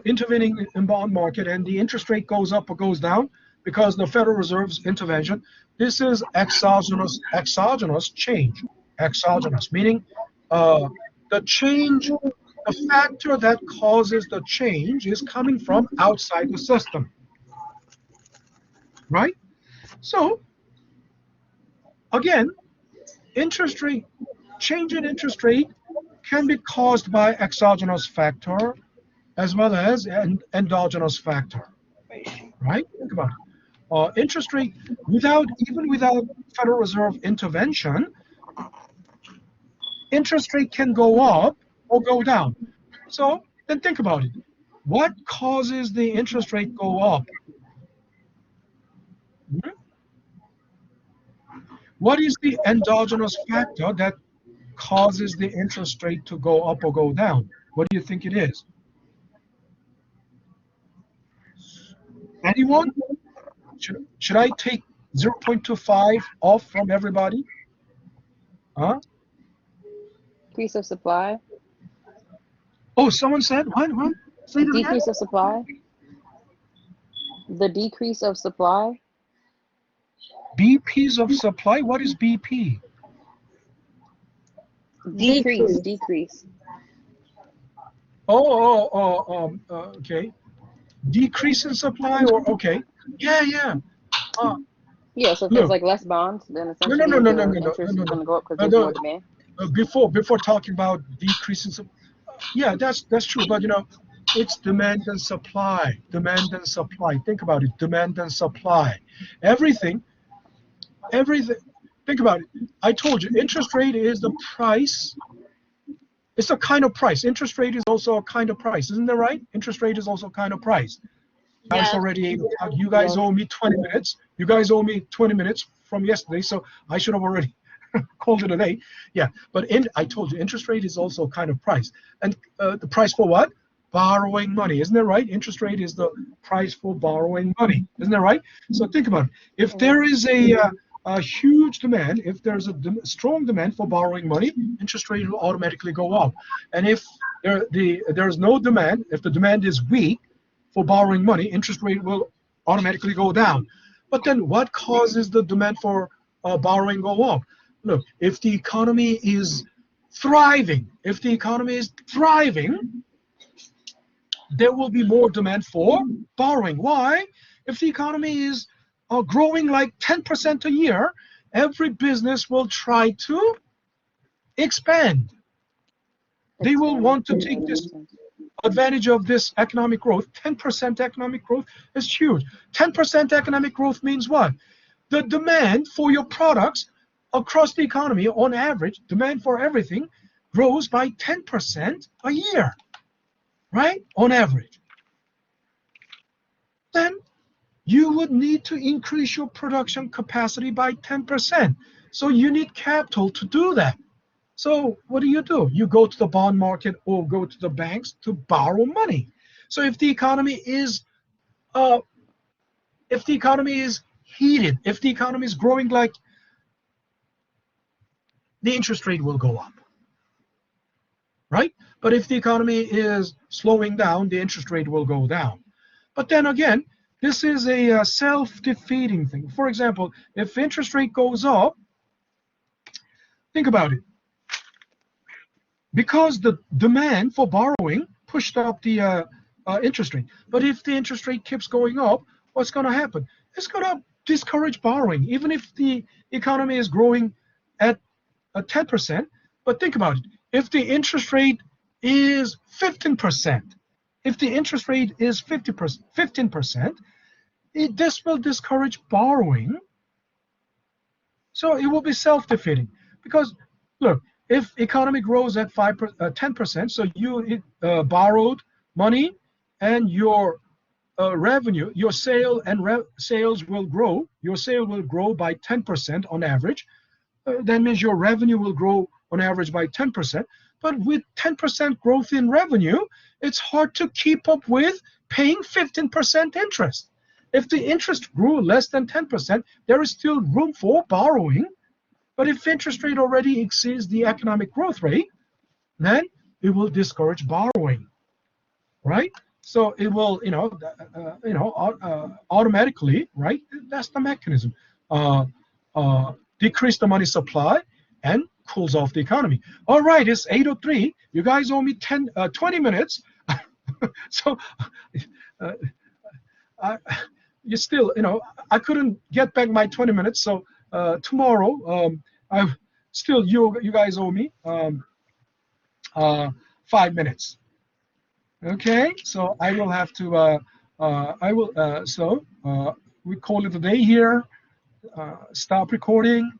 intervening in bond market, and the interest rate goes up or goes down because the Federal Reserve's intervention. This is exogenous change. Exogenous meaning the change, the factor that causes the change is coming from outside the system, right? So again, change in interest rate can be caused by exogenous factor as well as an endogenous factor, right? Think about it. Interest rate, without Federal Reserve intervention, interest rate can go up or go down. So then think about it. What causes the interest rate go up? What is the endogenous factor that causes the interest rate to go up or go down? What do you think it is? Anyone? Should I take 0.25 off from everybody? Huh? Decrease of supply. Oh, someone said what? Say it again. Decrease of supply. The decrease of supply. BPs of supply. What is BP? Decrease. Okay. Decrease in supply, or okay. Yeah. Yeah, so if Look. there's like less bonds, then essentially No. the interest is going to go up because there's more demand. Before talking about decrease in supply, yeah, that's true. But it's demand and supply. Demand and supply. Think about it. Demand and supply. Everything. Think about it. I told you, interest rate is the price. It's a kind of price. Interest rate is also a kind of price, isn't that right? Interest rate is also a kind of price. Yes. You guys owe me 20 minutes. You guys owe me 20 minutes from yesterday, so I should have already called it a day. Yeah, but I told you, interest rate is also a kind of price. And the price for what? Borrowing money, isn't that right? Interest rate is the price for borrowing money, isn't that right? So think about it. If there is a huge demand, if there's a strong demand for borrowing money, interest rate will automatically go up. And if there's no demand, if the demand is weak for borrowing money, interest rate will automatically go down. But then what causes the demand for borrowing go up? Look, if the economy is thriving, there will be more demand for borrowing. Why? If the economy is growing like 10% a year, every business will try to expand. They will want to take this advantage of this economic growth. 10% economic growth is huge. 10% economic growth means what? The demand for your products across the economy, on average, demand for everything grows by 10% a year, right? On average. Then you would need to increase your production capacity by 10%. So you need capital to do that. So what do? You go to the bond market or go to the banks to borrow money. So if the economy is heated, if the economy is growing, like, the interest rate will go up, right? But if the economy is slowing down, the interest rate will go down. But then again, this is a self-defeating thing. For example, if interest rate goes up, think about it. Because the demand for borrowing pushed up the interest rate. But if the interest rate keeps going up, what's going to happen? It's going to discourage borrowing, even if the economy is growing at 10%. But think about it. If the interest rate is 15%, if the interest rate is 15%, this will discourage borrowing. So it will be self-defeating. Because, look, if economy grows at 10%, so you borrowed money, and your revenue, your sales will grow. Your sale will grow by 10% on average. That means your revenue will grow on average by 10%. But with 10% growth in revenue, it's hard to keep up with paying 15% interest. If the interest grew less than 10%, there is still room for borrowing. But if interest rate already exceeds the economic growth rate, then it will discourage borrowing, right? So it will, automatically, right? That's the mechanism. Decrease the money supply and cools off the economy. All right, it's 8:03. You guys owe me 20 minutes. So you still, I couldn't get back my 20 minutes. So tomorrow, you guys owe me 5 minutes. Okay, so I will have to, we call it a day here, stop recording,